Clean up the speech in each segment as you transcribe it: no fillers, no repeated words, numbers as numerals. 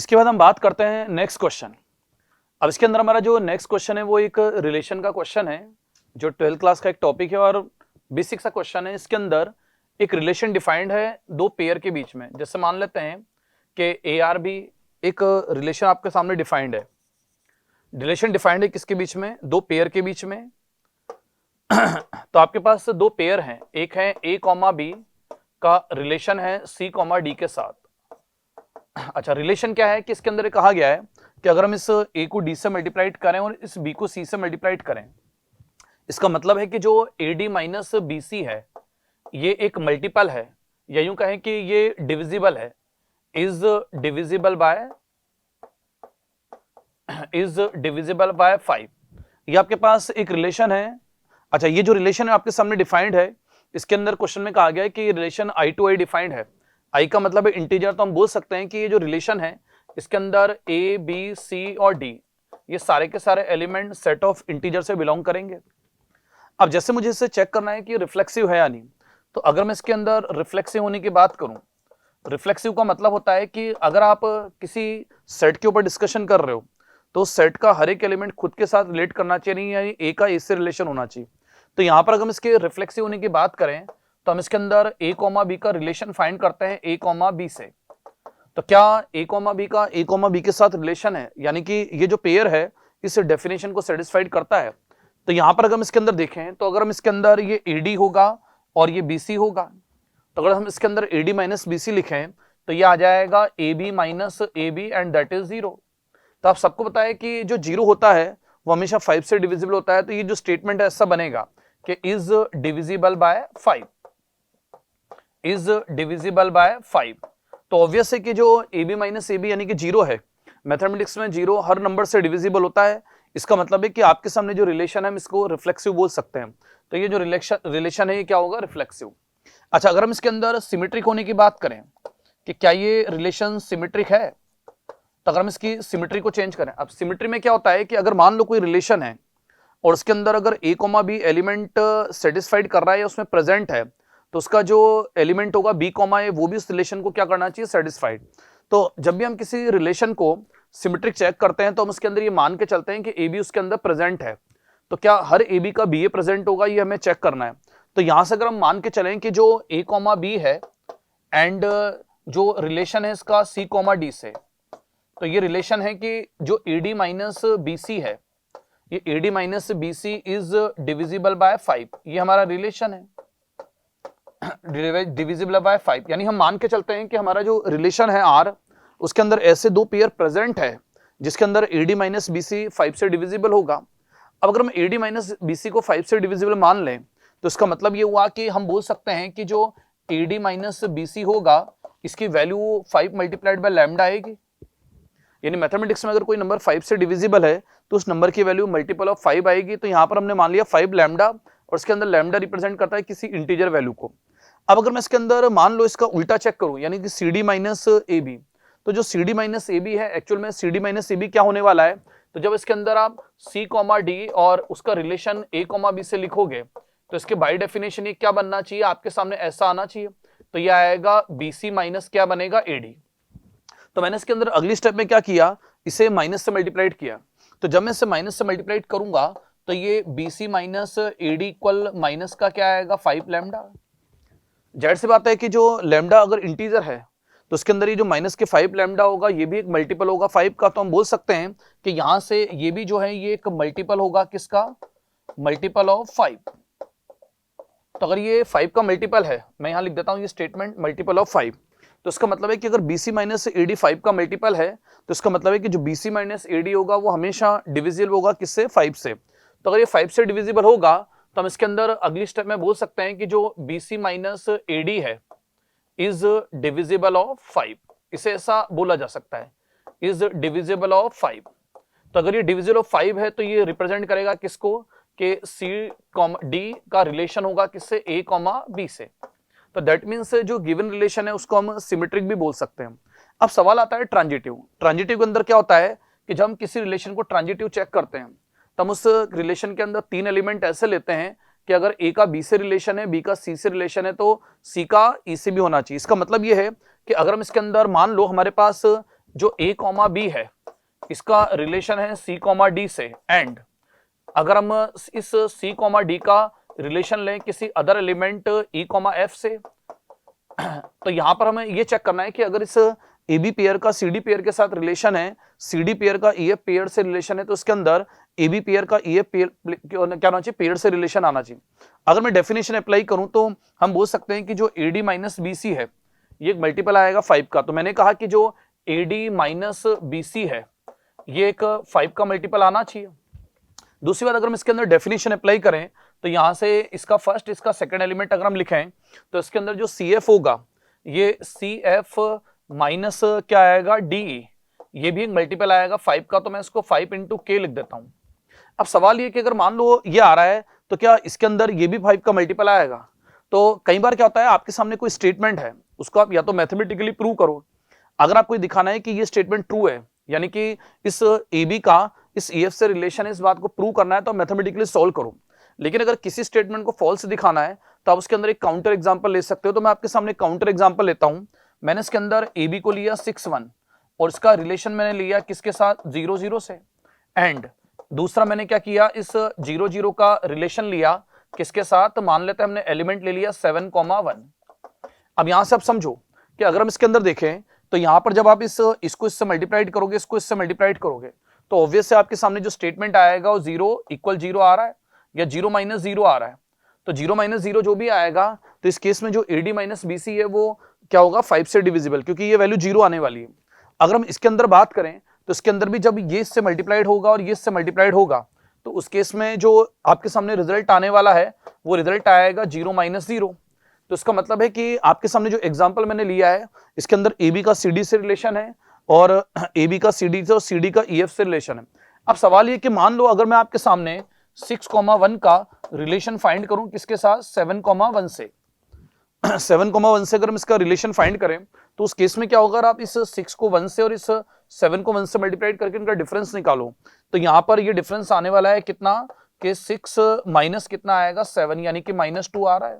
इसके बाद हम बात करते हैं नेक्स्ट क्वेश्चन। अब इसके अंदर हमारा जो नेक्स्ट क्वेश्चन है वो एक रिलेशन का क्वेश्चन है, जो 12th क्लास का एक टॉपिक है और बेसिक सा क्वेश्चन है। इसके अंदर एक रिलेशन डिफाइंड है दो पेयर के बीच में। जैसे मान लेते हैं कि ए आर बी एक रिलेशन आपके सामने डिफाइंड है। रिलेशन डिफाइंड है किसके बीच में? दो पेयर के बीच में। तो आपके पास दो पेयर हैं, एक है ए कॉमा बी का रिलेशन है सी कॉमा डी के साथ। अच्छा, रिलेशन क्या है कि इसके अंदर कहा गया है कि अगर हम इस ए को डी से मल्टीप्लाइड करें और इस बी को सी से मल्टीप्लाइड करें, इसका मतलब है कि जो a d minus b c है ये एक मल्टीपल है, या यूं कहें कि ये डिविजिबल है, इज डिविजिबल बाय 5। ये आपके पास एक रिलेशन है। अच्छा, ये जो रिलेशन है आपके सामने डिफाइंड है। इसके अंदर क्वेश्चन में कहा गया है कि ये relation I to I defined है। आई का मतलब है इंटीजर, तो हम बोल सकते हैं कि ये जो रिलेशन है इसके अंदर ए बी सी और डी ये सारे के सारे एलिमेंट सेट ऑफ इंटीजर से बिलोंग करेंगे। अब जैसे मुझे इससे चेक करना है कि रिफ्लेक्सिव है या नहीं, तो अगर मैं इसके अंदर रिफ्लेक्सिव होने की बात करूं, रिफ्लेक्सिव का मतलब होता है कि अगर आप किसी सेट के ऊपर डिस्कशन कर रहे हो तो सेट का हर एक एलिमेंट खुद के साथ रिलेट करना चाहिए, नहीं या ए का ए से रिलेशन होना चाहिए। तो यहां पर अगर हम इसके रिफ्लेक्सिव होने की बात करें तो हम इसके अंदर ए कॉमा बी का रिलेशन फाइंड करते हैं ए कॉमा बी से। तो क्या ए कॉमा बी का ए कॉमा बी के साथ रिलेशन है, यानी कि ये जो पेयर है इस डेफिनेशन को सेटिस्फाइड करता है। तो यहां पर अगर हम इसके अंदर देखें तो अगर हम इसके अंदर ये ए डी होगा और ये बी सी होगा, तो अगर हम इसके अंदर a d minus b c लिखें तो ये आ जाएगा a b minus a b and that is 0। तो आप सबको पता है कि जो 0 होता है वो हमेशा 5 से डिविजिबल होता है। तो ये जो स्टेटमेंट है ऐसा बनेगा कि is divisible by 5, is divisible by 5। तो ऑब्वियस है कि जो a b minus a b यानी कि 0 है, मैथमेटिक्स में 0 हर नंबर से डिविजिबल होता है। इसका मतलब है कि आपके सामने जो रिलेशन है हम इसको रिफ्लेक्सिव बोल सकते हैं। तो ये जो रिलेशन है ये क्या होगा? रिफ्लेक्सिव। अच्छा, अगर हम इसके अंदर सिमेट्रिक होने की बात करें कि क्या ये रिलेशन सिमेट्रिक है, तो अगर हम इसकी सिमेट्री को चेंज करें। अब सिमेट्री में क्या होता है कि अगर मान लो कोई रिलेशन है और उसके अंदर अगर ए कॉमा बी एलिमेंट सेटिस्फाइड कर रहा है या उसमें प्रेजेंट है, तो उसका जो एलिमेंट होगा बी कॉमा ए वो भी उस रिलेशन को क्या करना चाहिए? सेटिस्फाइड। तो जब भी हम किसी रिलेशन को सिमेट्रिक चेक करते हैं तो हम उसके अंदर ये मान के चलते हैं कि ए बी उसके अंदर प्रेजेंट है। तो क्या हर ए बी का बी ए प्रेजेंट होगा, ये हमें चेक करना है। तो यहां से अगर हम मान के चलें कि जो ए कॉमा बी है एंड जो रिलेशन है इसका सी कॉमा डी से, तो ये रिलेशन है कि जो a d minus b c है, ये a d minus b c is divisible by 5, ये हमारा रिलेशन है डिविजिबल बाय 5। यानी हम मान के चलते हैं कि हमारा जो रिलेशन है आर, उसके अंदर ऐसे दो पेयर प्रेजेंट है जिसके अंदर a d minus b c 5 से डिविजिबल होगा। अब अगर हम a d minus b c को 5 से डिविजिबल मान लें तो इसका मतलब ये हुआ कि हम बोल सकते हैं कि जो a d minus b c होगा इसकी वैल्यू 5 मल्टीप्लाइड बाय लैम्डा आएगी। यानी मैथमेटिक्स में अगर कोई नंबर 5 से डिविजिबल है तो उस नंबर की वैल्यू मल्टीपल ऑफ 5 आएगी। तो यहाँ पर हमने मान लिया 5 लैम्डा और उसके अंदर लैम्डा रिप्रेजेंट करता है किसी इंटीजर वैल्यू को। अब अगर मैं इसके अंदर मान लो इसका उल्टा चेक करूं, यानी कि c d minus a b, तो जो c d minus a b है एक्चुअल में c d minus a b क्या होने वाला है? तो जब इसके अंदर आप सी कॉमा डी और उसका रिलेशन ए कॉमा बी से लिखोगे तो इसके बाय डेफिनेशन ये क्या बनना चाहिए? आपके सामने ऐसा आना चाहिए। तो ये आएगा बी सी माइनस क्या बनेगा? A D. तो मैंने इसके अंदर अगली स्टेप में क्या किया? इसे माइनस से मल्टीप्लाइड किया। तो जब मैं इसे माइनस से मल्टीप्लाइड करूंगा तो ये b c minus a d equal minus का क्या आएगा? 5 लैम्डा। जाहिर सी बात है कि जो लैम्डा अगर इंटीजर है तो उसके अंदर ये जो माइनस के 5 लैम्डा होगा ये भी एक मल्टीपल होगा 5 का। तो हम बोल सकते हैं कि यहां से ये भी जो है ये एक मल्टीपल होगा किसका? Multiple of 5। तो अगर ये 5 का मल्टीपल है, मैं यहां लिख देता हूं ये स्टेटमेंट मल्टीपल ऑफ 5, तो इसका मतलब है कि अगर BC माइनस ए डी 5 का मल्टीपल है तो इसका मतलब है कि जो BC माइनस ए डी होगा वो हमेशा डिविजिबल होगा किससे? 5 से। तो अगर ये 5 से डिविजिबल होगा तो हम इसके अंदर अगली स्टेप में बोल सकते हैं कि जो BC माइनस ए डी है इज डिविजिबल ऑफ 5, इसे ऐसा बोला जा सकता है, इज डिविजिबल ऑफ 5। तो अगर ये डिविजिबल ऑफ 5 है तो ये रिप्रेजेंट करेगा किसको? कि सी कॉमा डी का रिलेशन होगा किससे? ए कॉमा बी से। तो दैट मीन्स जो गिवन रिलेशन है उसको हम सिमेट्रिक भी बोल सकते हैं। अब सवाल आता है ट्रांजिटिव। ट्रांजिटिव के अंदर क्या होता है कि जब हम किसी रिलेशन को ट्रांजिटिव चेक करते हैं तो हम उस रिलेशन के अंदर 3 एलिमेंट ऐसे लेते हैं कि अगर ए का बी से रिलेशन है, बी का सी से रिलेशन है, तो सी का ई से भी होना चाहिए। इसका मतलब ये है कि अगर हम इसके अंदर मान लो हमारे पास जो a कॉमा बी है इसका रिलेशन है c कॉमा डी से, एंड अगर हम इस c कॉमा डी का रिलेशन लें किसी other element e comma f से, तो यहां पर हमें ये चेक करना है कि अगर इस AB पेयर का CD पेयर के साथ रिलेशन है, CD पेयर का EF पेयर से रिलेशन है, तो उसके अंदर AB पेयर का EF पेयर क्या होना चाहिए, पेयर से रिलेशन आना चाहिए। अगर मैं डेफिनेशन अप्लाई करूं तो हम बोल सकते हैं कि जो AD माइनस BC है ये एक मल्टीपल आएगा 5 का। तो मैंने कहा कि जो AD माइनस BC है ये एक 5 का मल्टीपल आना चाहिए। दूसरी बात, अगर हम इसके अंदर डेफिनेशन अप्लाई करें तो यहां से इसका फर्स्ट इसका सेकंड एलिमेंट अगर हम लिखें तो इसके अंदर जो CF होगा ये CF माइनस क्या आएगा DE, ये भी एक मल्टीपल आएगा 5 का। तो मैं इसको 5 इंटू के लिख देता हूं। अब सवाल ये कि अगर मान लो ये आ रहा है तो क्या इसके अंदर ये भी 5 का मल्टीपल आएगा? तो कई बार क्या होता है आपके सामने कोई स्टेटमेंट है उसको आप या तो मैथमेटिकली प्रूव करो। अगर आपको दिखाना है कि ये स्टेटमेंट ट्रू है, यानी कि इस AB का इस EF से रिलेशन है, इस बात को प्रूव करना है तो मैथमेटिकली सॉल्व करो। लेकिन अगर किसी स्टेटमेंट को फॉल्स दिखाना है तो आप उसके अंदर एक काउंटर एग्जांपल ले सकते हो। तो मैं आपके सामने काउंटर एग्जांपल लेता हूं। मैंने इसके अंदर AB को लिया 6 1 और इसका रिलेशन मैंने लिया किसके साथ, 0 0 से, एंड दूसरा मैंने क्या किया, इस 0 0 का रिलेशन लिया किसके साथ, मान लेते हैं हमने एलिमेंट ले लिया 7 1। अब यहां से आप समझो कि अगर हम इसके अंदर देखें तो यहां पर जब आप इसको इससे मल्टीप्लाइड करोगे, इसको इससे मल्टीप्लाइड करोगे, तो ऑब्वियस है आपके सामने जो स्टेटमेंट आएगा वो 0 इक्वल 0 आ रहा है या 0 माइनस 0 आ रहा है। तो 0 माइनस 0 जो भी आएगा तो इस केस में जो AD माइनस BC है वो क्या होगा, 5 से डिविजिबल, क्योंकि ये वैल्यू 0 आने वाली है। अगर हम इसके अंदर बात करें तो इसके अंदर भी जब ये इससे मल्टीप्लाइड होगा और ये इससे मल्टीप्लाइड होगा तो उस केस में जो आपके सामने रिजल्ट आने वाला है वो रिजल्ट आएगा 0 माइनस 0। तो इसका मतलब है कि आपके सामने जो एग्जाम्पल मैंने लिया है इसके अंदर AB का CD से रिलेशन है और AB का CD से और CD का EF से रिलेशन है। अब सवाल ये कि मान लो अगर मैं आपके सामने 6 1 का रिलेशन फाइंड करूं किसके साथ, 7 1 से 7 1 से अगर हम इसका रिलेशन फाइंड करें तो उस केस में क्या होगा, अगर आप इस 6 को 1 से और इस 7 को 1 से मल्टीप्लाइड करके इनका डिफरेंस निकालो तो यहां पर ये डिफरेंस आने वाला है कितना, कि 6 माइनस कितना आएगा, 7, यानी कि -2 आ रहा है।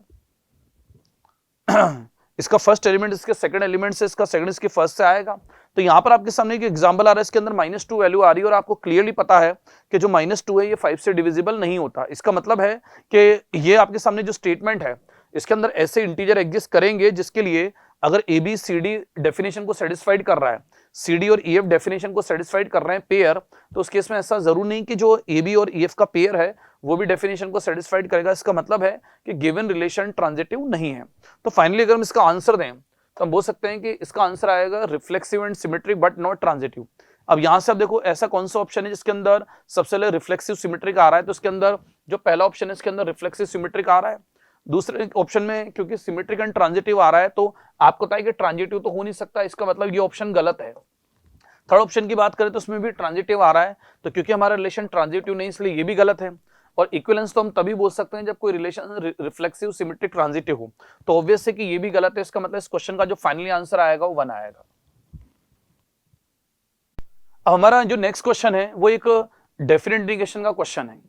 इसका फर्स्ट एलिमेंट इसके सेकंड एलिमेंट से, इसका सेकंड इसके फर्स्ट से आएगा। तो यहां पर आपके सामने एक एग्जांपल आ रहा है, इसके अंदर -2 वैल्यू आ रही है और आपको क्लियरली पता है कि जो -2 है ये 5 से डिविजिबल नहीं होता। इसका मतलब है कि ये आपके सामने जो स्टेटमेंट है इसके अंदर ऐसे इंटीजर एग्जिस्ट करेंगे जिसके लिए अगर ABCD डेफिनेशन को सेटिस्फाइड कर रहा है, CD और EF डेफिनेशन को सेटिस्फाइड कर रहे हैं पेयर, तो उस केस में ऐसा जरूर नहीं कि जो AB और EF का पेयर है वो भी डेफिनेशन को सेटिस्फाइड करेगा। इसका मतलब है कि गिवन रिलेशन ट्रांजिटिव नहीं है। तो फाइनली अगर हम इसका आंसर दें तो हम बोल सकते हैं कि इसका आंसर आएगा reflexive and symmetric but not transitive. अब यहां से आप देखो ऐसा कौन सा ऑप्शन है जिसके अंदर सबसे पहले रिफ्लेक्सिव सिमेट्रिक आ रहा है, तो इसके अंदर जो पहला ऑप्शन है इसके अंदर रिफ्लेक्सिव सिमेट्रिक आ रहा है। दूसरे ऑप्शन में क्योंकि सिमेट्रिक एंड ट्रांजिटिव आ रहा है तो आपको पता है कि ट्रांजिटिव तो हो नहीं सकता, इसका मतलब ये ऑप्शन गलत है। थर्ड ऑप्शन की बात करें तो उसमें भी ट्रांजिटिव आ रहा है, तो क्योंकि हमारा रिलेशन ट्रांजिटिव नहीं इसलिए ये भी गलत है। और इक्विवेलेंस तो हम तभी बोल सकते हैं जब कोई रिलेशन रिफ्लेक्सिव सिमेट्रिक ट्रांजिटिव हो, तो ऑब्वियस है कि ये भी गलत है। इसका मतलब इस क्वेश्चन का जो फाइनली आंसर आएगा वो 1 आएगा। अब हमारा जो नेक्स्ट क्वेश्चन है वो एक डेफिनेट इंटीग्रेशन का क्वेश्चन है।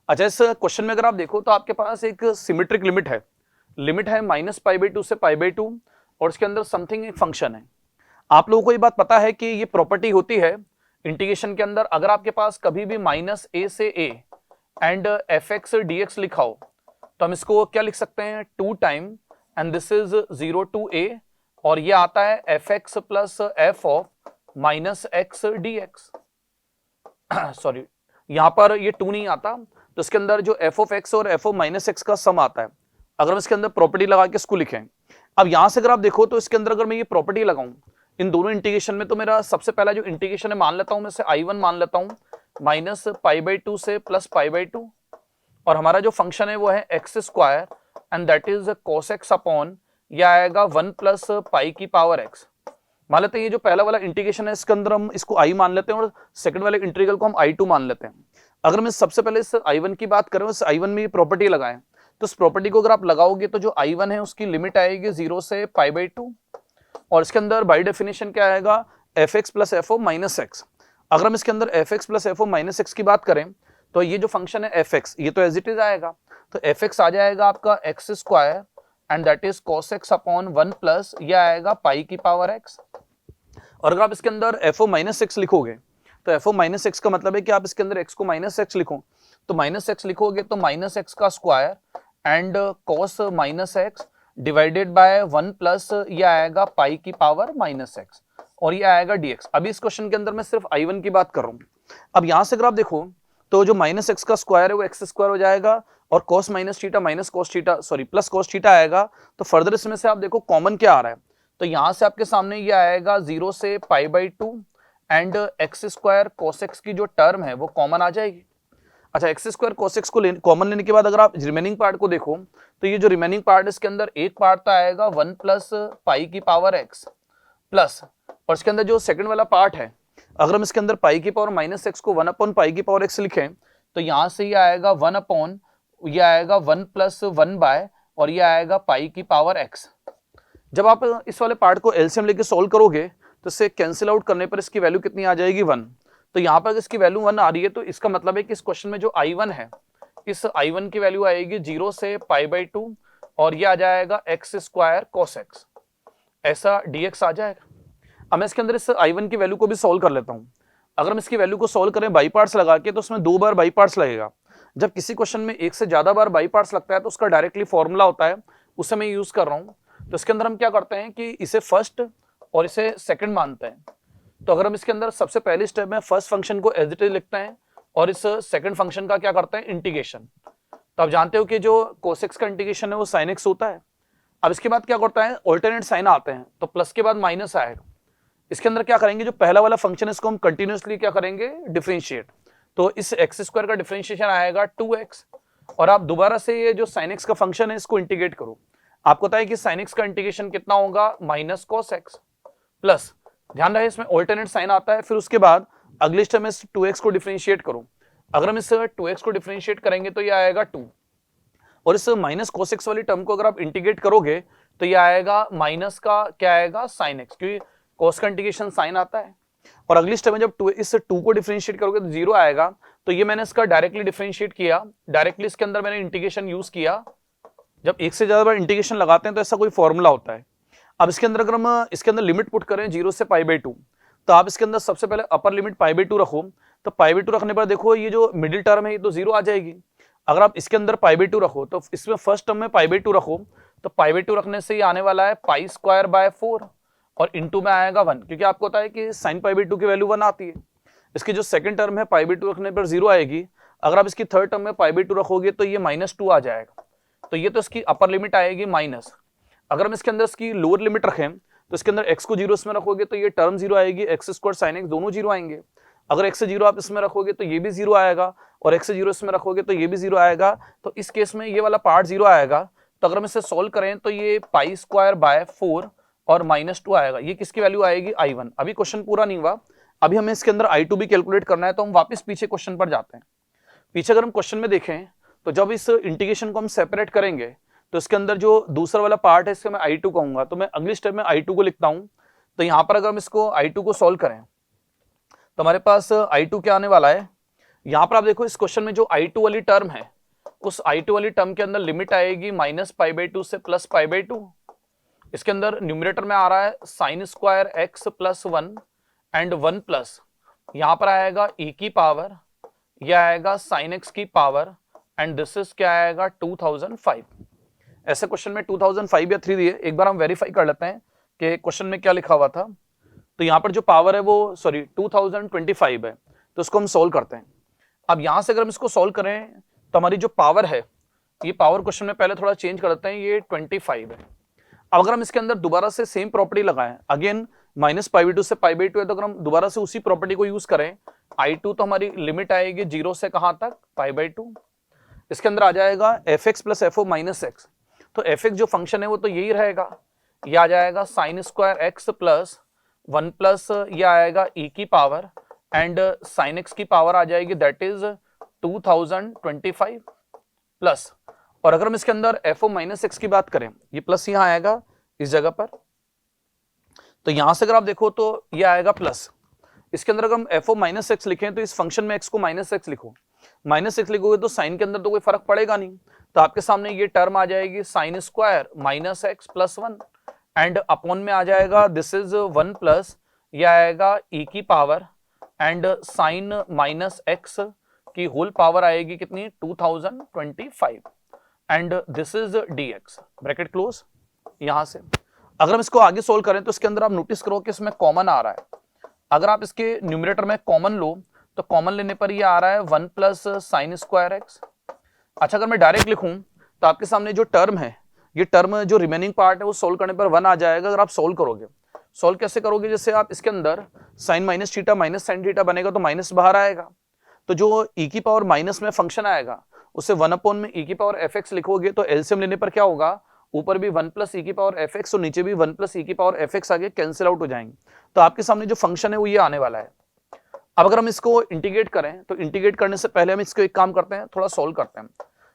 अच्छा, इस क्वेश्चन में अगर आप देखो तो आपके पास एक सिमेट्रिक लिमिट है -π/2 से π/2 और इसके अंदर समथिंग एक फंक्शन है। आप लोगों को ये बात पता है कि ये प्रॉपर्टी होती है इंटीग्रेशन के अंदर, अगर आपके पास कभी भी -a से a एंड fx dx लिखा हो तो हम इसको क्या लिख सकते हैं, 2 time and this is 0 to a और ये आता है fx plus f of -x dx। Sorry, यहां पर ये 2 नहीं आता, तो इसके अंदर जो f ऑफ x और f ऑफ -x का सम आता है। अगर हम इसके अंदर प्रॉपर्टी लगा के इसको लिखें, अब यहां से अगर आप देखो तो इसके अंदर अगर मैं ये प्रॉपर्टी लगाऊं इन दोनों इंटीग्रेशन में, तो मेरा सबसे पहला जो इंटीग्रेशन है मान लेता हूं मैं इसे I1 मान लेता हूं -π/2 से +π/2 और हमारा जो फंक्शन है वो है x² and that is cos x upon यह आएगा 1 + π⁴x। मान लेते हैं ये जो पहला वाला इंटीग्रेशन है इसके अंदर हम इसको I मान लेते हैं और सेकंड वाले इंटीग्रल को हम I2 मान लेते हैं। अगर मैं सबसे पहले इस I1 की बात करें, इस I1 में ये प्रॉपर्टी लगाएं तो इस प्रॉपर्टी को अगर आप लगाओगे तो जो I1 है उसकी लिमिट आएगी 0 से π/2 और इसके अंदर बाय डेफिनेशन क्या आएगा, fx plus f of -x। अगर हम इसके अंदर fx plus f of -x की बात करें तो ये जो फंक्शन है fx ये तो एज इट इज आएगा, तो fx आ जाएगा आपका x² and that is cos x upon 1 plus ये आएगा π⁴x और अगर आप इसके अंदर एफ ओ माइनस एक्स लिखोगे तो एफ ओ माइनस एक्स का मतलब है कि आप इसके अंदर एक्स को माइनस एक्स लिखो, तो माइनस एक्स लिखोगे तो माइनस एक्स का square and cos minus x divided by 1 plus ये आएगा पाई की पावर माइनस एक्स और ये आएगा dx। अभी इस क्वेश्चन के अंदर मैं सिर्फ I1 की बात कर रहा हूं। अब यहां से अगर आप देखो तो जो माइनस एक्स का स्क्वायर है वो एक्स स्क्वायर हो जाएगा और cos minus theta minus cos theta sorry plus cos theta आएगा। तो फर्दर इसमें से आप देखो कॉमन क्या आ रहा है, तो यहां से आपके सामने ये आएगा 0 से पाई by 2 and x square cos x की जो टर्म है वो कॉमन आ जाएगी। अच्छा, एक्स स्क्वायर कॉस एक्स को कॉमन लेने के बाद अगर आप रिमेनिंग पार्ट को देखो तो ये जो रिमेनिंग पार्ट इसके अंदर एक पार्ट तो आएगा 1 प्लस पाई की पावर एक्स प्लस, और इसके अंदर जो सेकंड वाला पार्ट है अगर हम इसके अंदर पाई की पावर माइनस एक्स को 1 अपॉन पाई की पावर एक्स लिखें तो यहां से ये आएगा 1 अपॉन ये आएगा 1 प्लस 1 बाय और ये आएगा पाई की पावर एक्स। जब आप इस वाले पार्ट को एलसीएम लेके सॉल्व करोगे तो इससे कैंसिल आउट करने पर इसकी वैल्यू कितनी आ जाएगी 1। तो यहाँ पर इसकी वैल्यू 1 आ रही है तो इसका मतलब है कि इस क्वेश्चन में जो I1 है इस I1 की वैल्यू आएगी 0 से पाई बाई 2 और ये आ जाएगा एक्स स्क्वायर कॉस एक्स, ऐसा dx आ जाएगा। अब मैं इसके अंदर इस I1 की वैल्यू को भी सॉल्व कर लेता हूँ। अगर हम इसकी वैल्यू को सॉल्व करें बाई पार्ट्स लगा के तो उसमें 2 बार बाई पार्ट्स लगेगा। जब किसी क्वेश्चन में एक से ज्यादा बार बाई पार्ट्स लगता है तो उसका डायरेक्टली फॉर्मूला होता है, उसे मैं यूज कर रहा हूँ। तो इसके अंदर हम क्या करते हैं कि इसे फर्स्ट और इसे सेकंड मानते हैं। तो अगर हम इसके अंदर सबसे पहली स्टेप में फर्स्ट फंक्शन को एज इट इज लिखते हैं और इस सेकंड फंक्शन का क्या करते हैं इंटीग्रेशन। तो आप जानते हो कि जो cos x का इंटीग्रेशन है वो sin x होता है। अब इसके बाद क्या करता है ऑल्टरनेट साइन आते हैं तो प्लस के बाद माइनस आएगा। इसके अंदर क्या करेंगे जो पहला वाला फंक्शन है इसको हम कंटिन्यूअसली क्या करेंगे डिफरेंशिएट, तो इस एक्स स्क्वायर का डिफरेंशिएशन आएगा 2x और आप दोबारा से ये जो sin x का फंक्शन है इसको इंटीग्रेट करो। आपको पता है कि sin x का इंटीग्रेशन कितना होगा माइनस cos x प्लस, ध्यान रहे इसमें ऑल्टरनेट साइन आता है, फिर उसके बाद अगले स्टेप में 2x को डिफरेंशिएट करो। अगर हम इस 2x को डिफरेंशिएट करेंगे तो ये आएगा 2 और इस माइनस cos x वाली टर्म को अगर आप इंटीग्रेट करोगे तो ये आएगा माइनस का क्या आएगा sin x, क्योंकि cos का इंटीग्रेशन sin आता है। और अगली स्टेप में जब इस 2 को डिफरेंशिएट करोगे तो 0 आएगा। तो ये मैंने इसका डायरेक्टली डिफरेंशिएट किया, डायरेक्टली इसके अंदर मैंने इंटीग्रेशन यूज किया। जब एक से ज्यादा बार इंटीग्रेशन लगाते हैं तो ऐसा कोई फॉर्मूला होता है। अब इसके अंदर अगर हम इसके अंदर लिमिट पुट करें 0 से पाई बाई 2 तो आप इसके अंदर सबसे पहले अपर लिमिट पाई बाई 2 रखो। तो पाई बाई 2 रखने पर देखो ये जो मिडिल टर्म है ये तो 0 आ जाएगी। अगर आप इसके अंदर पाई बाई 2 रखो तो इसमें फर्स्ट टर्म में पाई बाई 2 रखो तो पाई बाई 2 रखने से ये आने वाला है पाई स्क्वायर बाय 4 और इनटू में आएगा 1, क्योंकि आपको पता है कि साइन पाई बाई 2 की वैल्यू 1 आती है। इसकी जो सेकंड टर्म है पाई बाई 2 रखने पर 0 आएगी। अगर आप इसकी थर्ड टर्म में पाई बाई 2 रखोगे तो ये -2 आ जाएगा। तो ये तो इसकी अपर लिमिट आएगी माइनस। अगर हम इसके अंदर इसकी लोअर लिमिट रखें तो इसके अंदर x को 0 इसमें रखोगे तो ये टर्म 0 आएगी, एक्स स्क्वायर साइन एक्स दोनों 0 आएंगे। अगर x से 0 आप इसमें रखोगे तो ये भी 0 आएगा और x से 0 इसमें रखोगे तो ये भी 0 आएगा। तो इस केस में ये वाला पार्ट 0 आएगा। तो अगर हम इसे सोल्व करें तो ये पाई स्क्वायर बाय 4 और -2 आएगा। ये किसकी वैल्यू आएगी I1। अभी क्वेश्चन पूरा नहीं हुआ, अभी हमें इसके अंदर I2 भी कैलकुलेट करना है। तो हम वापस पीछे क्वेश्चन पर जाते हैं। पीछे अगर हम क्वेश्चन में देखें तो जब इस इंटीग्रेशन को हम सेपरेट करेंगे तो इसके अंदर जो दूसरा वाला पार्ट है इसको मैं I2 कहूंगा। तो मैं अगली स्टेप में I2 को लिखता हूं। तो यहां पर अगर हम इसको I2 को सॉल्व करें तो हमारे पास I2 क्या आने वाला है। यहां पर आप देखो इस क्वेश्चन में जो I2 वाली टर्म है उस I2 वाली टर्म के अंदर लिमिट आएगी -पाई/2 से +पाई/2। इसके अंदर न्यूमरेटर में आ रहा है sine square x + 1 and 1 plus यहां पर आएगा e की पावर, यह आएगा साइन x की पावर एंड दिस इज क्या आएगा 2005। ऐसे क्वेश्चन में 2005 या 3 दिए, एक बार हम वेरीफाई कर लेते हैं कि क्वेश्चन में क्या लिखा हुआ था। तो यहाँ पर जो पावर है वो 2025 है, तो इसको हम सोल्व करते हैं। अब यहाँ से अगर हम इसको सोल्व करें तो हमारी जो पावर है ये पावर क्वेश्चन में पहले थोड़ा चेंज कर देते हैं, ये 25 है। अब अगर हम इसके अंदर दोबारा से सेम प्रॉपर्टी लगाएं, अगेन -पाई/2 से पाई/2 है, तो अगर हम दोबारा से उसी प्रॉपर्टी को यूज करें I2 तो हमारी लिमिट आएगी 0 से कहां तक पाई/2। इसके अंदर आ जाएगा fx + fo - x। तो fx जो फंक्शन है वो तो यही रहेगा, ये आ जाएगा साइन स्क्वायर x + 1 प्लस ये आएगा e की पावर एंड साइन x की पावर आ जाएगी दैट इज 2025 प्लस। और अगर हम इसके अंदर fo - x की बात करें, ये प्लस यहां आएगा इस जगह पर, तो यहां से अगर आप देखो तो ये आएगा प्लस। इसके अंदर अगर हम fo - x लिखें तो इस फंक्शन में x को -x लिखो, -x लिखोगे तो साइन के अंदर तो कोई फर्क पड़ेगा नहीं। तो आपके सामने ये टर्म आ जाएगी sine square -x + 1 and upon में आ जाएगा दिस इज 1 प्लस ये आएगा e की power and sine minus x की होल पावर आएगी कितनी 2025 and this is dx, bracket close. यहां से अगर हम इसको आगे सोल्व करें तो इसके अंदर आप नोटिस करो कि इसमें कॉमन आ रहा है। अगर आप इसके न्यूमरेटर में कॉमन लो तो कॉमन लेने पर ये आ रहा है 1 प्लस साइन स्क्वायर एक्स। अच्छा, अगर मैं डायरेक्ट लिखूं तो आपके सामने जो टर्म है, ये टर्म जो रिमेनिंग पार्ट है वो सोल्व करने पर 1 आ जाएगा। अगर आप सोल्व करोगे, सोल्व कैसे करोगे, जैसे आप इसके अंदर sine minus theta minus sine theta बनेगा तो माइनस बाहर आएगा, तो जो e की पावर माइनस में फंक्शन आएगा उसे 1 अपॉन में e की पावर एफ एक्स लिखोगे तो एलसीएम लेने पर क्या होगा, ऊपर भी 1 प्लस ई की पावर एफ एक्स और नीचे भी 1 प्लस ई की पावर एफ एक्स आगे कैंसिल आउट हो जाएंगे। तो आपके सामने जो फंक्शन है वो ये आने वाला है। अब अगर हम इसको इंटीग्रेट करें तो इंटीग्रेट करने से पहले हम इसको एक काम करते हैं, थोड़ा सोल्व करते हैं।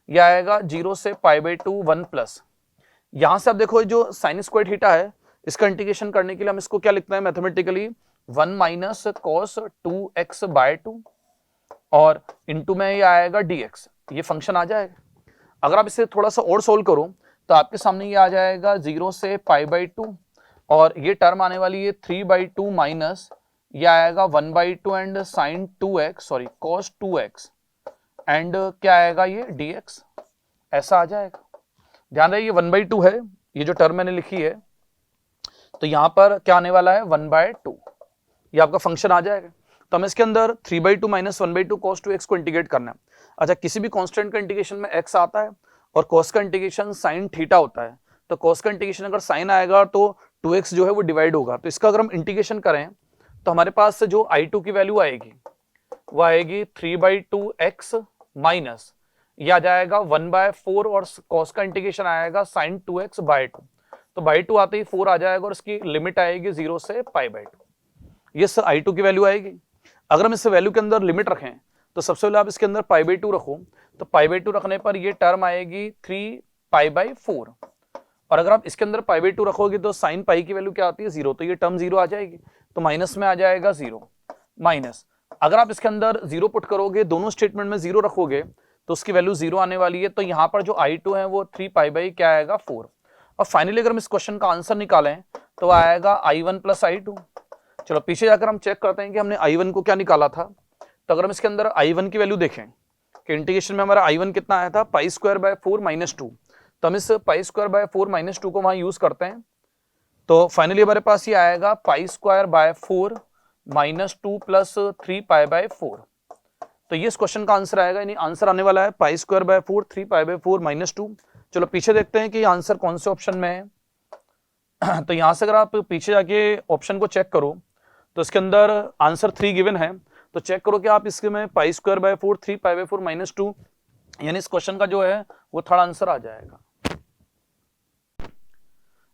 यह आएगा 0 से π/2 1 प्लस, यहां से आप देखो जो साइन स्क्वायर थीटा है इसका इंटीग्रेशन करने के लिए हम इसको क्या लिखते हैं मैथमेटिकली 1 माइनस कॉस 2x/2 और इनटू में ये आएगा dx, ये फंक्शन आ जाएगा। अगर आप इसे थोड़ा सा और सोल्व करो तो आपके सामने ये आ जाएगा 0 से π/2 और ये टर्म आने वाली है 3/2 माइनस ये आएगा 1/2 and sine 2x sorry cos 2x and क्या आएगा ये dx, ऐसा आ जाएगा। ध्यान रहे ये 1/2 है, ये जो टर्म मैंने लिखी है, तो यहां पर क्या आने वाला है 1/2, ये आपका फंक्शन आ जाएगा। तो हमें इसके अंदर 3/2 माइनस 1/2 cos 2x को इंटीग्रेट करना है। अच्छा, किसी भी कांस्टेंट का इंटीग्रेशन में x आता है और cos का इंटीग्रेशन sin थीटा होता है, तो cos का इंटीग्रेशन अगर sin आएगा तो 2x जो है वो डिवाइड होगा। तो इसका अगर हम इंटीग्रेशन करें तो हमारे पास जो i2 की वैल्यू आएगी वो आएगी 3/2x माइनस ये आ जाएगा 1/4 और cos का इंटीग्रेशन आएगा sin 2x/2, तो बाई 2 आते ही 4 आ जाएगा और इसकी लिमिट आएगी 0 से π/2, ये i2 की वैल्यू आएगी। अगर हम इस वैल्यू के अंदर लिमिट रखें तो सबसे पहले आप इसके अंदर π/2 रखो, तो π/2 रखने पर ये टर्म आएगी 3π/4 और अगर आप इसके अंदर π/2 रखोगे तो साइन पाई की वैल्यू क्या आती है 0, तो ये टर्म 0 आ जाएगी, तो माइनस में आ जाएगा 0 माइनस। अगर आप इसके अंदर 0 पुट करोगे, दोनों स्टेटमेंट में 0 रखोगे तो उसकी वैल्यू 0 आने वाली है, तो यहाँ पर जो i2 है वो 3π क्या आएगा 4। और फाइनली अगर हम इस क्वेश्चन का आंसर निकालें तो आएगा i1 प्लस i2। चलो पीछे जाकर हम चेक करते हैं कि हमने i1 को क्या निकाला था। तो अगर हम इसके अंदर i1 की वैल्यू देखें कि इंटीग्रेशन में हमारा i1 कितना आया था π² 4 -2, तो हम इस π² 4 -2 को वहां यूज करते हैं, तो फाइनली हमारे पास ये आएगा π² 4 -2 प्लस 3π/4, तो ये इस क्वेश्चन का आंसर आएगा, यानी आंसर आने वाला है π² 4 3π/4 -2। चलो पीछे देखते हैं कि आंसर कौन से ऑप्शन में है। तो यहां से अगर आप पीछे जाके ऑप्शन को चेक करो तो इसके अंदर आंसर 3 गिवन है, तो चेक करो कि आप इसके में π² 4 3π/4 -2 यानी इस क्वेश्चन का जो है वो थर्ड आंसर आ जाएगा।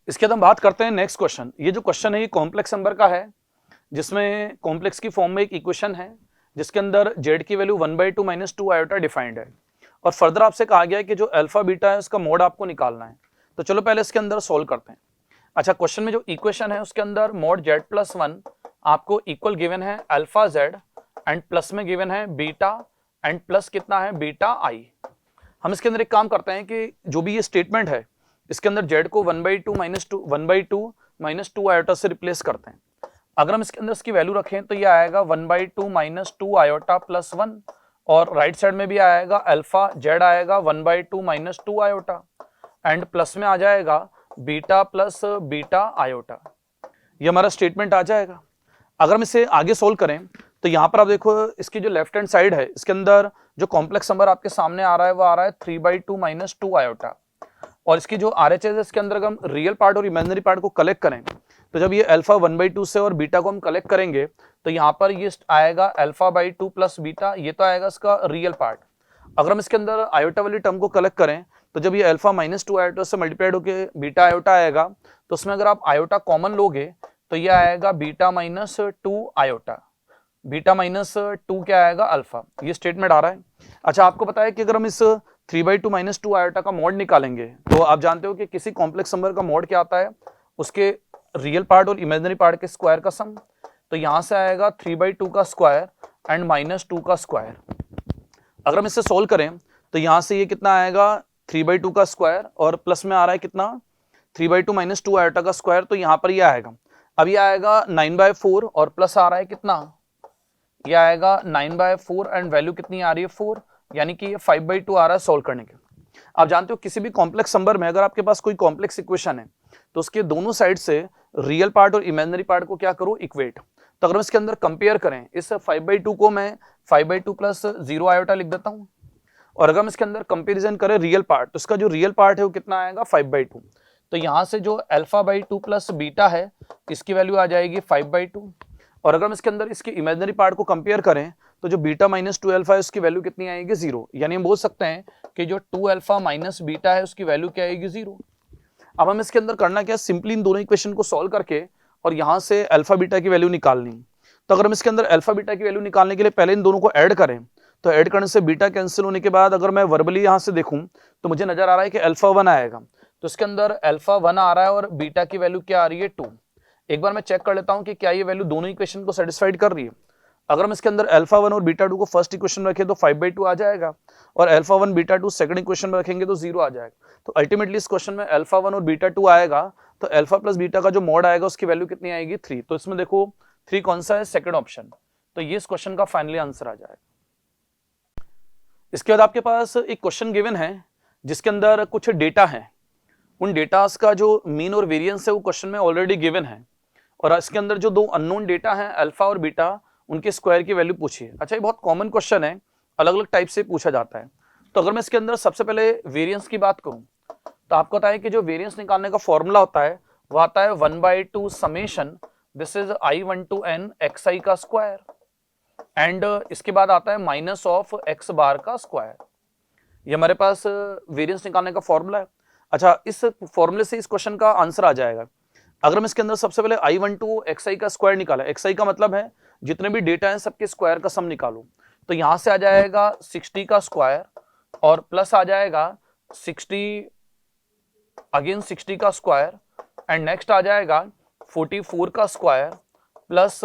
इसके बाद हम बात करते हैं नेक्स्ट क्वेश्चन। ये जो क्वेश्चन है ये कॉम्प्लेक्स नंबर का है, जिसमें कॉम्प्लेक्स की फॉर्म में एक इक्वेशन है जिसके अंदर z की वैल्यू 1/2 -2 आयोटा डिफाइंड है और फर्दर आपसे कहा गया है कि जो अल्फा बीटा है उसका मोड आपको निकालना है। तो चलो पहले इसके अंदर सोल्व करते हैं। अच्छा, क्वेश्चन में जो इक्वेशन है उसके अंदर मोड z+1 आपको इक्वल गिवन है अल्फा z एंड प्लस में गिवन है बीटा एंड प्लस कितना है बीटा i। हम इसके अंदर एक काम करते हैं कि जो भी ये स्टेटमेंट है इसके अंदर z को 1/2 -2 आयोटा से रिप्लेस करते हैं। अगर हम इसके अंदर इसकी वैल्यू रखें तो ये आएगा 1/2 -2 आयोटा प्लस 1 और राइट साइड में भी आएगा अल्फा z आएगा 1/2 -2 आयोटा एंड प्लस में आ जाएगा बीटा प्लस बीटा आयोटा, ये हमारा स्टेटमेंट आ जाएगा। अगर हम इसे आगे सोल्व करें तो यहाँ पर आप देखो इसकी जो लेफ्ट हैंड साइड है इसके अंदर जो कॉम्प्लेक्स नंबर आपके सामने आ रहा है वो आ रहा है 3/2 -2 आयोटा और इसकी जो RHS है इसके अंदर हम रियल पार्ट और इमेजिनरी पार्ट को कलेक्ट करें तो जब ये अल्फा 1/2 से और बीटा को हम कलेक्ट करेंगे तो यहाँ पर ये आएगा अल्फा/2 प्लस बीटा, ये तो आएगा इसका रियल पार्ट। अगर हम इसके अंदर आयोटा वाली टर्म को कलेक्ट करें तो जब ये अल्फा -2 आयोटा से मल्टीप्लाइड होकर बीटा आयोटा आएगा तो उसमें अगर आप आयोटा कॉमन लोगे तो ये आएगा बीटा -2 आयोटा, बीटा -2 क्या आएगा अल्फा, ये स्टेटमेंट आ रहा है। अच्छा, आपको पता है कि अगर हम इस 3/2 -2 आयोटा का मॉड निकालेंगे तो आप जानते हो कि किसी कॉम्प्लेक्स नंबर का मॉड क्या आता है, उसके रियल पार्ट और इमेजिनरी पार्ट के स्क्वायर का सम। तो यहां से आएगा 3/2 का स्क्वायर एंड -2 का स्क्वायर। अगर हम इसे सोल्व करें तो यहां से ये कितना आएगा 3/2 का स्क्वायर और प्लस में आ रहा है कितना 3/2 -2 आयोटा का स्क्वायर, तो यहाँ पर ये आएगा अब ये आएगा 9/4 और प्लस आ रहा है कितना, ये आएगा 9/4 एंड वैल्यू कितनी आ रही है 4, यानी कि ये 5/2 आ रहा है सोल्व करने के। आप जानते हो किसी भी कॉम्प्लेक्स नंबर में अगर आपके पास कोई कॉम्प्लेक्स इक्वेशन है तो उसके दोनों साइड से रियल पार्ट और इमेजिनरी पार्ट को क्या करो, इक्वेट। तो अगर हम इसके अंदर कंपेयर करें, इस 5/2 को मैं 5/2 प्लस 0 आयोटा लिख देता हूं, और अगर हम इसके अंदर कंपेरिजन करें रियल पार्ट, तो इसका जो रियल पार्ट है वो कितना आएगा 5/2। तो यहां से जो अल्फा/2 प्लस बीटा है इसकी वैल्यू आ जाएगी 5/2, और अगर हम इसके अंदर इसके इमेजिनरी पार्ट को कंपेयर करें तो जो बीटा माइनस 2 अल्फा है उसकी वैल्यू कितनी आएगी 0, यानी हम बोल सकते हैं कि जो 2 अल्फा माइनस बीटा है उसकी वैल्यू क्या आएगी 0। अब हम इसके अंदर करना क्या, सिंपली इन दोनों इक्वेशन को सॉल्व करके और यहां से अल्फा बीटा की वैल्यू निकालनी। तो अगर हम इसके अंदर अल्फा बीटा की वैल्यू निकालने के लिए पहले इन दोनों को ऐड करें, तो ऐड करने से बीटा कैंसिल होने के बाद अगर मैं वर्बली यहां से देखूं तो मुझे नजर आ रहा है कि अल्फा 1 आएगा। तो इसके अंदर अल्फा 1 आ रहा है और बीटा की वैल्यू क्या आ रही है 2। एक बार मैं चेक कर लेता हूं कि क्या ये वैल्यू दोनों इक्वेशन को सेटिस्फाइड कर रही है। अगर हम इसके अंदर अल्फा 1 और बीटा 2 को फर्स्ट इक्वेशन में रखें तो 5/2 आ जाएगा, और अल्फा 1 बीटा 2 सेकंड इक्वेशन में रखेंगे तो 0 आ जाएगा। तो अल्टीमेटली इस क्वेश्चन में अल्फा 1 और बीटा 2 आएगा, तो अल्फा प्लस बीटा का जो मॉड आएगा उसकी वैल्यू कितनी आएगी 3। तो इसमें देखो 3 कौन सा है, सेकंड ऑप्शन। तो ये इस क्वेश्चन का फाइनली आंसर आ जाएगा। इसके बाद आपके पास एक क्वेश्चन गिवन है जिसके अंदर कुछ डेटा है, उन डेटास का जो मीन और वेरिएंस है वो क्वेश्चन में ऑलरेडी गिवन है, और इसके अंदर जो दो अननोन डेटा हैं अल्फा और बीटा, उनके स्क्वायर की वैल्यू पूछिए। अच्छा, ये बहुत कॉमन क्वेश्चन है, अलग अलग टाइप से पूछा जाता है। तो अगर मैं इसके अंदर सबसे पहले वेरिएंस की बात करूं तो आपको पता है कि जो वेरिएंस निकालने का फॉर्मूला होता है वो आता है 1/2 summation this is i1 to n xi का स्क्वायर, एंड इसके बाद आता है माइनस ऑफ x बार का स्क्वायर। ये हमारे पास वेरिएंस निकालने का फॉर्मूला है। अच्छा, इस फॉर्मूले से इस क्वेश्चन का आंसर आ जाएगा। अगर हम इसके अंदर सबसे पहले i1 to xi का स्क्वायर निकाला, xi का मतलब है जितने भी डेटा हैं सबके स्क्वायर का सम निकालो। तो यहां से आ जाएगा 60 का स्क्वायर और प्लस आ जाएगा 60 अगेन 60 का स्क्वायर, एंड नेक्स्ट आ जाएगा 44 का स्क्वायर प्लस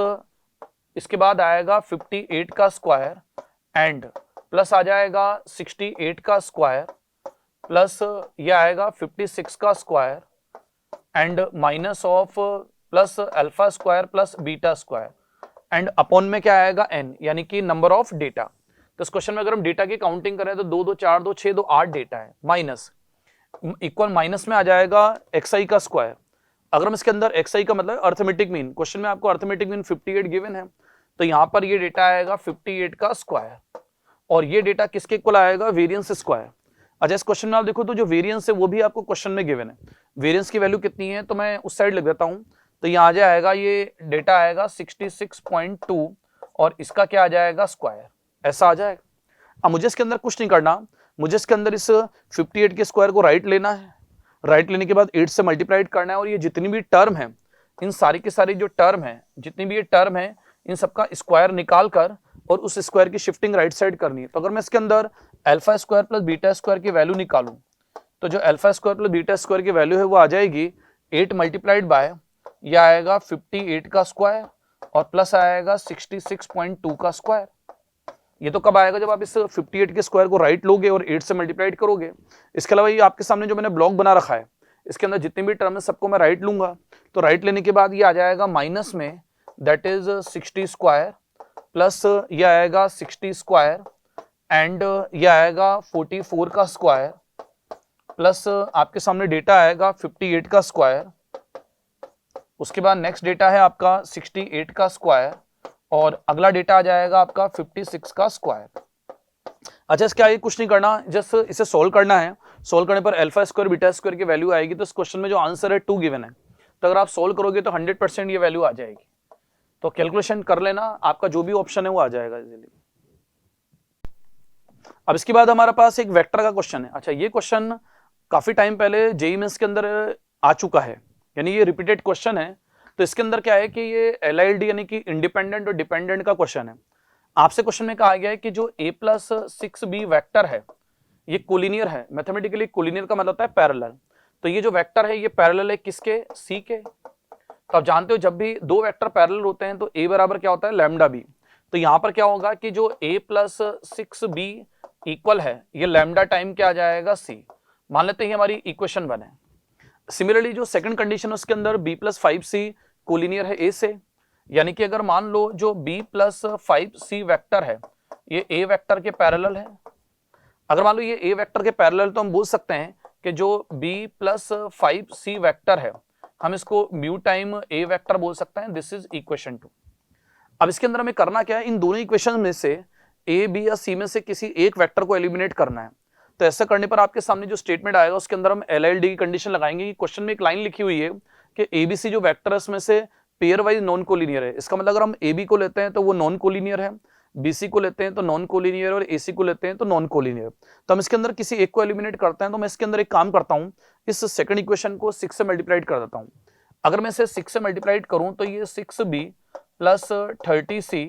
इसके बाद आएगा 58 का स्क्वायर, एंड प्लस आ जाएगा 68 का स्क्वायर प्लस ये आएगा 56 का square, and minus of plus alpha square plus beta square, and upon में क्या आएगा n, यानी कि नंबर ऑफ डेटा। तो इस क्वेश्चन में अगर हम डेटा की काउंटिंग करें तो 2 2 4 2 6 2 8 डेटा है, माइनस इक्वल माइनस में आ जाएगा xi का स्क्वायर। अगर हम इसके अंदर xi का मतलब अर्थमेटिक मीन, क्वेश्चन में आपको अर्थमेटिक मीन 58 गिवन है, तो यहां पर ये डेटा आएगा 58 का स्क्वायर, और ये डेटा किसके इक्वल आएगा, वेरिएंस स्क्वायर। अच्छा, इस क्वेश्चन में आप देखो तो जो वेरिएंस है वो भी आपको क्वेश्चन में गिवन है, वेरिएंस की वैल्यू कितनी है तो मैं उस साइड लिख देता हूं। तो यहाँ आ जाएगा ये डेटा आएगा 66.2 और इसका क्या आ जाएगा स्क्वायर, ऐसा आ जाएगा। अब मुझे इसके अंदर कुछ नहीं करना, मुझे इसके अंदर इस 58 के स्क्वायर को राइट लेना है, राइट लेने के बाद 8 से मल्टीप्लाइड करना है, और ये जितनी भी टर्म है इन सारी की सारी जो टर्म है, जितनी भी ये टर्म है इन सबका स्क्वायर निकाल कर और उस स्क्वायर की शिफ्टिंग राइट साइड करनी है। तो अगर मैं इसके अंदर alpha square plus beta square की वैल्यू निकालूं तो जो alpha square plus beta square की वैल्यू है वो आ जाएगी 8 मल्टीप्लाइड बाय ये आएगा 58 का स्क्वायर और प्लस आएगा 66.2 का स्क्वायर। ये तो कब आएगा, जब आप इस 58 के स्क्वायर को राइट लोगे और 8 से मल्टीप्लाइड करोगे। इसके अलावा ये आपके सामने जो मैंने ब्लॉक बना रखा है इसके अंदर जितने भी टर्म है सबको मैं राइट लूंगा, तो राइट लेने के बाद ये आ जाएगा माइनस में दैट इज 60 स्क्वायर प्लस ये आएगा 60 स्क्वायर एंड ये आएगा 44 का स्क्वायर प्लस आपके सामने डेटा आएगा 58 का स्क्वायर, उसके बाद नेक्स्ट डेटा है आपका 68 का स्क्वायर और अगला डेटा आ जाएगा आपका 56 का स्क्वायर। अच्छा, इसके आगे कुछ नहीं करना, जस्ट इसे सोल्व करना है। सोल्व करने पर अल्फा स्क्वायर बीटा स्क्वायर की वैल्यू आएगी, तो इस क्वेश्चन में जो आंसर है 2 गिवन है, तो अगर आप सोल्व करोगे तो 100% ये वैल्यू आ जाएगी। तो कैलकुलेशन कर लेना, आपका जो भी ऑप्शन है वो आ जाएगा इजीली। अब इसके बाद हमारे पास एक वेक्टर का क्वेश्चन है। अच्छा, ये क्वेश्चन काफी टाइम पहले जेईई मेंस के अंदर आ चुका है, यानी ये रिपीटेड क्वेश्चन है। तो इसके अंदर क्या है कि ये एलआईडी यानी कि इंडिपेंडेंट और डिपेंडेंट का क्वेश्चन है। आपसे क्वेश्चन में कहा गया है कि जो a+6b वेक्टर है ये कोलिनियर है। मैथमेटिकली कोलिनियर का मतलब होता है पैरेलल। तो ये जो वेक्टर है ये पैरेलल है किसके, c के। तो आप जानते हो जब भी दो वेक्टर पैरेलल होते हैं तो a बराबर क्या होता है, लैम्डा b। तो यहां पर क्या होगा कि जो a+6b इक्वल है ये लैम्डा टाइम क्या आ जाएगा, c। मान लेते हैं हमारी इक्वेशन 1 है। सिमिलरली जो सेकंड कंडीशन है उसके अंदर b+5c कोलिनियर है ए से, यानी कि अगर मान लो जो b प्लस 5c वेक्टर है ये a वेक्टर के पैरेलल है। अगर मान लो ये a वेक्टर के पैरेलल तो हम बोल सकते हैं कि जो b प्लस 5c वेक्टर है हम इसको म्यू टाइम a वेक्टर बोल सकते हैं। This is equation 2। अब इसके अंदर हमें करना क्या है, इन दोनों इक्वेशन में से a b या c में से किसी एक वेक्टर को एलिमिनेट करना है। तो ऐसा करने पर आपके सामने जो स्टेटमेंट आएगा उसके अंदर हम LLD की कंडीशन लगाएंगे। क्वेश्चन में एक लाइन लिखी हुई है कि ABC जो वेक्टर है उसमें से पेयर वाइज नॉन कोलिनियर है। इसका मतलब अगर हम AB को लेते हैं तो वो नॉन कोलिनियर है, BC को लेते हैं तो नॉन कोलिनियर, और AC को लेते हैं तो नॉन कोलिनियर। तो हम इसके अंदर किसी एक को एलिमिनेट करते हैं। तो मैं इसके अंदर एक काम करता हूँ, इस सेकंड इक्वेशन को 6 से मल्टीप्लाइड कर देता हूँ। अगर मैं इसे 6 से मल्टीप्लाइड करूँ तो ये 6b प्लस 30c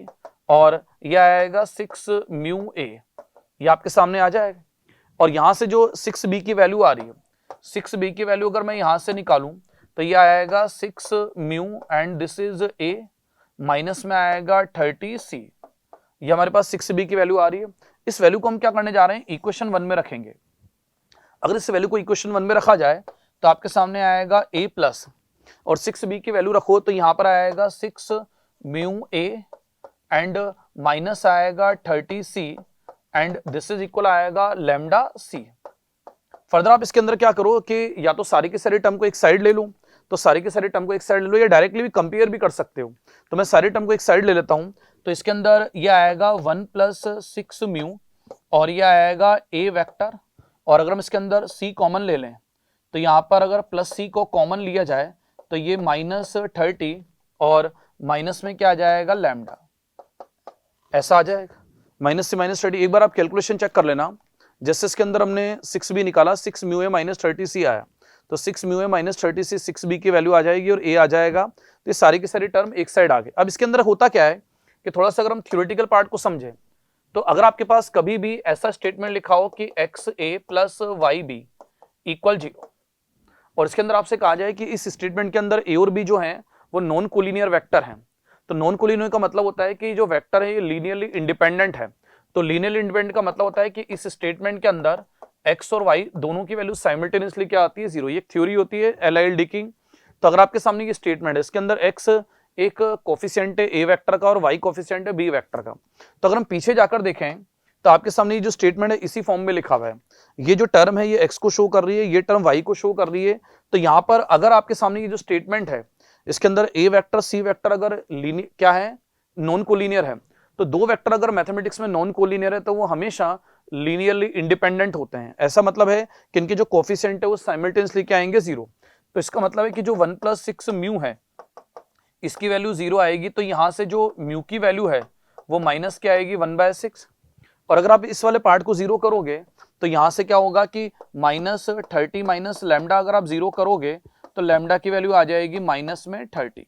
और यह आएगा 6 म्यू a, ये आपके सामने आ जाएगा। और यहां से जो 6b की वैल्यू आ रही है, 6b की वैल्यू अगर मैं यहां से निकालूं तो ये आएगा 6 mu and this is a, minus में आएगा 30c। ये हमारे पास 6b की वैल्यू आ रही है। इस वैल्यू को हम क्या करने जा रहे हैं, इक्वेशन 1 में रखेंगे। अगर इस वैल्यू को इक्वेशन 1 में रखा जाए तो आपके सामने आएगा a प्लस, और 6b की वैल्यू रखो तो यहां पर आएगा 6 म्यू a एंड माइनस आएगा 30c and this is equal आएगा लैम्डा c। फर्दर आप इसके अंदर क्या करो कि या तो सारी के सारे टर्म को एक साइड ले लूं, तो सारी के सारे टर्म को एक साइड ले लो, या डायरेक्टली भी कंपेयर भी कर सकते हो। तो मैं सारे टर्म को एक साइड ले लेता हूं। तो इसके अंदर ये आएगा 1 प्लस 6 म्यू और ये आएगा a वेक्टर, और अगर हम इसके अंदर c कॉमन ले लें तो यहाँ पर अगर प्लस c को कॉमन लिया जाए तो ये माइनस 30 और माइनस में क्या आ जाएगा लैम्डा, ऐसा आ जाएगा माइनस से माइनस 30। एक बार आप कैलकुलेशन चेक कर लेना, जैसे इसके अंदर हमने 6b निकाला, 6 म्यू ए माइनस 30c आया, तो 6 mu A minus 30c 6b की वैल्यू आ जाएगी और a आ जाएगा। तो ये सारी की सारी टर्म एक साइड आ गए। अब इसके अंदर होता क्या है कि थोड़ा सा अगर हम थ्योरेटिकल पार्ट को समझें तो अगर आपके पास कभी भी ऐसा स्टेटमेंट लिखा हो कि XA प्लस YB इक्वल 0, और इसके अंदर आपसे कहा जाए कि इस स्टेटमेंट के अंदर a और b जो है वो नॉन कोलिनियर वेक्टर हैं, तो नॉन कोलिनियर का मतलब होता है कि जो वेक्टर है ये लीनियरली इंडिपेंडेंट है। तो लीनियरली इंडिपेंडेंट का मतलब होता है कि इस स्टेटमेंट के अंदर x और y दोनों की वैल्यू साइमल्टेनियसली क्या आती है, 0। ये एक थ्योरी होती है LILD की। तो अगर आपके सामने ये स्टेटमेंट है, इसके अंदर x एक कोफिशिएंट है a वेक्टर का और y कोफिशिएंट है b वेक्टर का, तो अगर हम पीछे जाकर देखें तो आपके सामने ये जो स्टेटमेंट है इसी फॉर्म में लिखा हुआ है। ये जो टर्म है ये x को शो कर रही है, ये टर्म y को शो कर रही है। तो यहाँ पर अगर आपके सामने ये जो स्टेटमेंट है इसके अंदर a वेक्टर c वेक्टर अगर क्या है, नॉन कोलिनियर है, तो दो वेक्टर अगर मैथमेटिक्स में नॉन कोलिनियर है तो वो हमेशा लीनियरली इंडिपेंडेंट होते हैं। ऐसा मतलब है कि इनके जो कोफिशिएंट है वो साइमल्टेनियसली क्या आएंगे, 0। तो इसका मतलब है कि जो 1 प्लस 6 म्यू है इसकी वैल्यू 0 आएगी, तो यहां से जो म्यू की वैल्यू है वो माइनस क्या आएगी, 1/6। और अगर आप इस वाले पार्ट को 0 करोगे तो यहां से क्या होगा कि माइनस 30 माइनस लैम्डा अगर आप 0 करोगे तो लैम्डा की वैल्यू आ जाएगी माइनस में 30।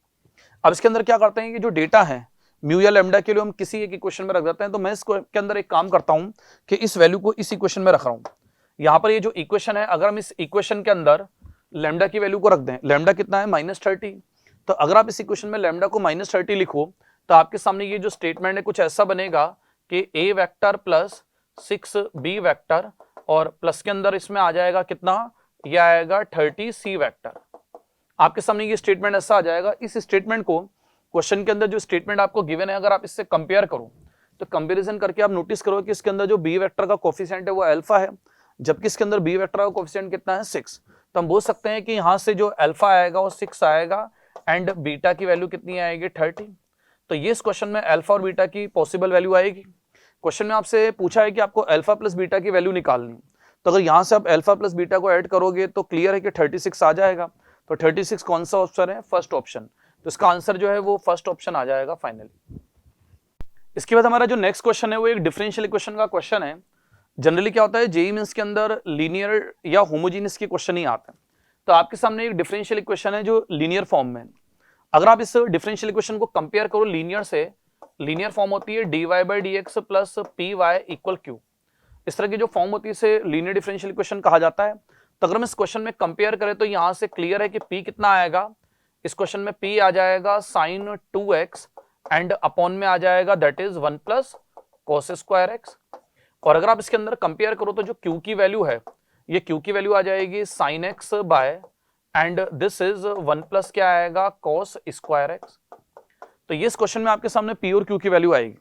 अब इसके अंदर क्या करते हैं कि जो डेटा है म्यू या लैम्डा के लिए हम किसी एक इक्वेशन में रख देते हैं। तो मैं इसको के अंदर एक काम करता हूं कि इस वैल्यू को इस इक्वेशन में रख रहा हूं। यहां पर ये जो इक्वेशन है, अगर हम इस इक्वेशन के अंदर लैम्डा की वैल्यू को रख दें, लैम्डा कितना है, -30, तो अगर आप इस इक्वेशन में लैम्डा को -30 लिखो तो आपके सामने ये जो स्टेटमेंट है कुछ ऐसा बनेगा कि a vector plus 6b vector और प्लस के अंदर इसमें आ जाएगा कितना, यह आएगा 30c वेक्टर। आपके सामने ये स्टेटमेंट ऐसा आ जाएगा। इस स्टेटमेंट को क्वेश्चन के अंदर जो स्टेटमेंट आपको गिवन है अगर आप इससे कंपेयर करो तो कंपैरिजन करके आप नोटिस करो कि इसके अंदर जो b वेक्टर का कोफिशिएंट है वो अल्फा है, जबकि इसके अंदर b वेक्टर का कोफिशिएंट कितना है, 6। तो हम बोल सकते हैं कि यहां से जो अल्फा आएगा वो 6 आएगा एंड बीटा की वैल्यू कितनी आएगी, 30। तो ये इस क्वेश्चन में अल्फा और बीटा की पॉसिबल वैल्यू आएगी। क्वेश्चन में आपसे पूछा है कि आपको अल्फा प्लस बीटा की वैल्यू निकालनी, तो अगर यहां से आप अल्फा प्लस बीटा को ऐड करोगे तो क्लियर है कि 36 आ जाएगा। तो 36 कौन सा ऑप्शन है, फर्स्ट ऑप्शन। तो इसका आंसर जो है वो फर्स्ट ऑप्शन आ जाएगा फाइनली। इसके बाद हमारा जो नेक्स्ट क्वेश्चन है वो एक डिफरेंशियल इक्वेशन का क्वेश्चन है। जनरली क्या होता है, जेईई मेंस के अंदर लीनियर या होमोजेनियस के क्वेश्चन ही आते हैं। तो आपके सामने एक डिफरेंशियल इक्वेशन है जो लीनियर फॉर्म में। अगर आप इस डिफरेंशियल इक्वेशन को कंपेयर करो लीनियर से, लीनियर फॉर्म होती है dy/dx plus py equal q। इस तरह की जो फॉर्म होती है इसे लीनियर डिफरेंशियल इक्वेशन कहा जाता है। तो अगर हम इस क्वेश्चन में कंपेयर करें तो यहां से क्लियर है कि p कितना आएगा, इस क्वेश्चन में p आ जाएगा sin 2x एंड अपॉन में आ जाएगा that is 1 plus cos square x। और अगर आप इसके अंदर कंपेयर करो तो जो q की वैल्यू है, ये q की वैल्यू आ जाएगी sin x by and this is 1 plus क्या आएगा cos स्क्वायर एक्स। तो ये इस क्वेश्चन में आपके सामने पी और क्यू की वैल्यू आएगी।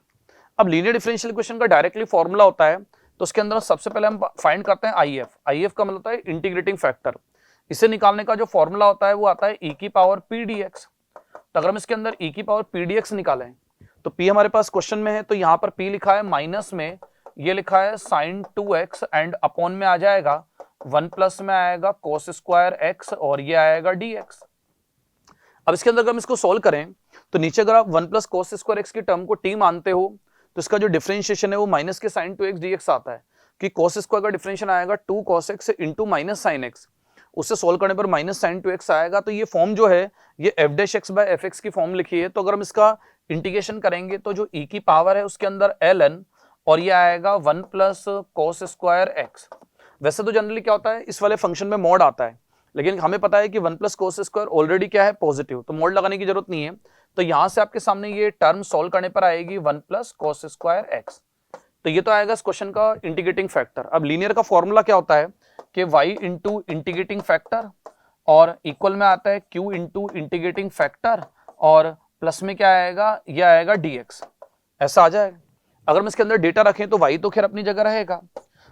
अब लीनियर डिफरेंशियल इक्वेशन का डायरेक्टली फॉर्मूला होता है, तो उसके अंदर सबसे पहले हम फाइंड करते हैं आई एफ। आई एफ का मतलब होता है इंटीग्रेटिंग फैक्टर। इसे निकालने का जो फॉर्मूला होता है वो आता है ई की पावर पी डी एक्स। तो अगर हम इसके अंदर ई की पावर पी डी एक्स निकालें तो पी हमारे पास क्वेश्चन में है, तो यहाँ पर पी लिखा है माइनस में, ये लिखा है साइन 2x एंड अपॉन में आ जाएगा 1 प्लस में आएगा कोस स्क्वायर एक्स और ये आएगा dx। अब इसके अंदर अगर हम इसको सोल्व करें तो नीचे अगर आप 1 प्लस कोस स्क्वायर एक्स की टर्म को टी मानते हो तो इसका जो डिफरेंशिएशन है वो माइनस के साइन 2x dx आता है, कि कोस स्क्वायर का डिफरेंशिएशन आएगा 2 cos x into minus sine x. उससे सोल्व करने पर माइनस साइन 2x आएगा। तो ये फॉर्म जो है ये f dash x by f x की फॉर्म लिखी है। तो अगर हम इसका इंटीग्रेशन करेंगे तो जो e की पावर है उसके अंदर ln और ये आएगा 1 प्लस कोस स्क्वायर एक्स। वैसे तो जनरली क्या होता है इस वाले फंक्शन में मॉड आता है, लेकिन हमें पता है कि 1 प्लस कोस स्क्वायर ऑलरेडी क्या है पॉजिटिव, तो मॉड लगाने की जरूरत नहीं है। तो यहां से आपके सामने ये टर्म सॉल्व करने पर आएगी 1 प्लस कोस स्क्वायर एक्स। तो ये तो आएगा इस क्वेश्चन का इंटीग्रेटिंग फैक्टर। अब लीनियर का फॉर्मूला क्या होता है कि y इंटू इंटीग्रेटिंग फैक्टर और इक्वल में आता है q इंटू इंटीग्रेटिंग फैक्टर और प्लस में क्या आएगा, ये आएगा dx। ऐसा आ जाएगा। अगर हम इसके अंदर डेटा रखें तो y तो खैर अपनी जगह रहेगा,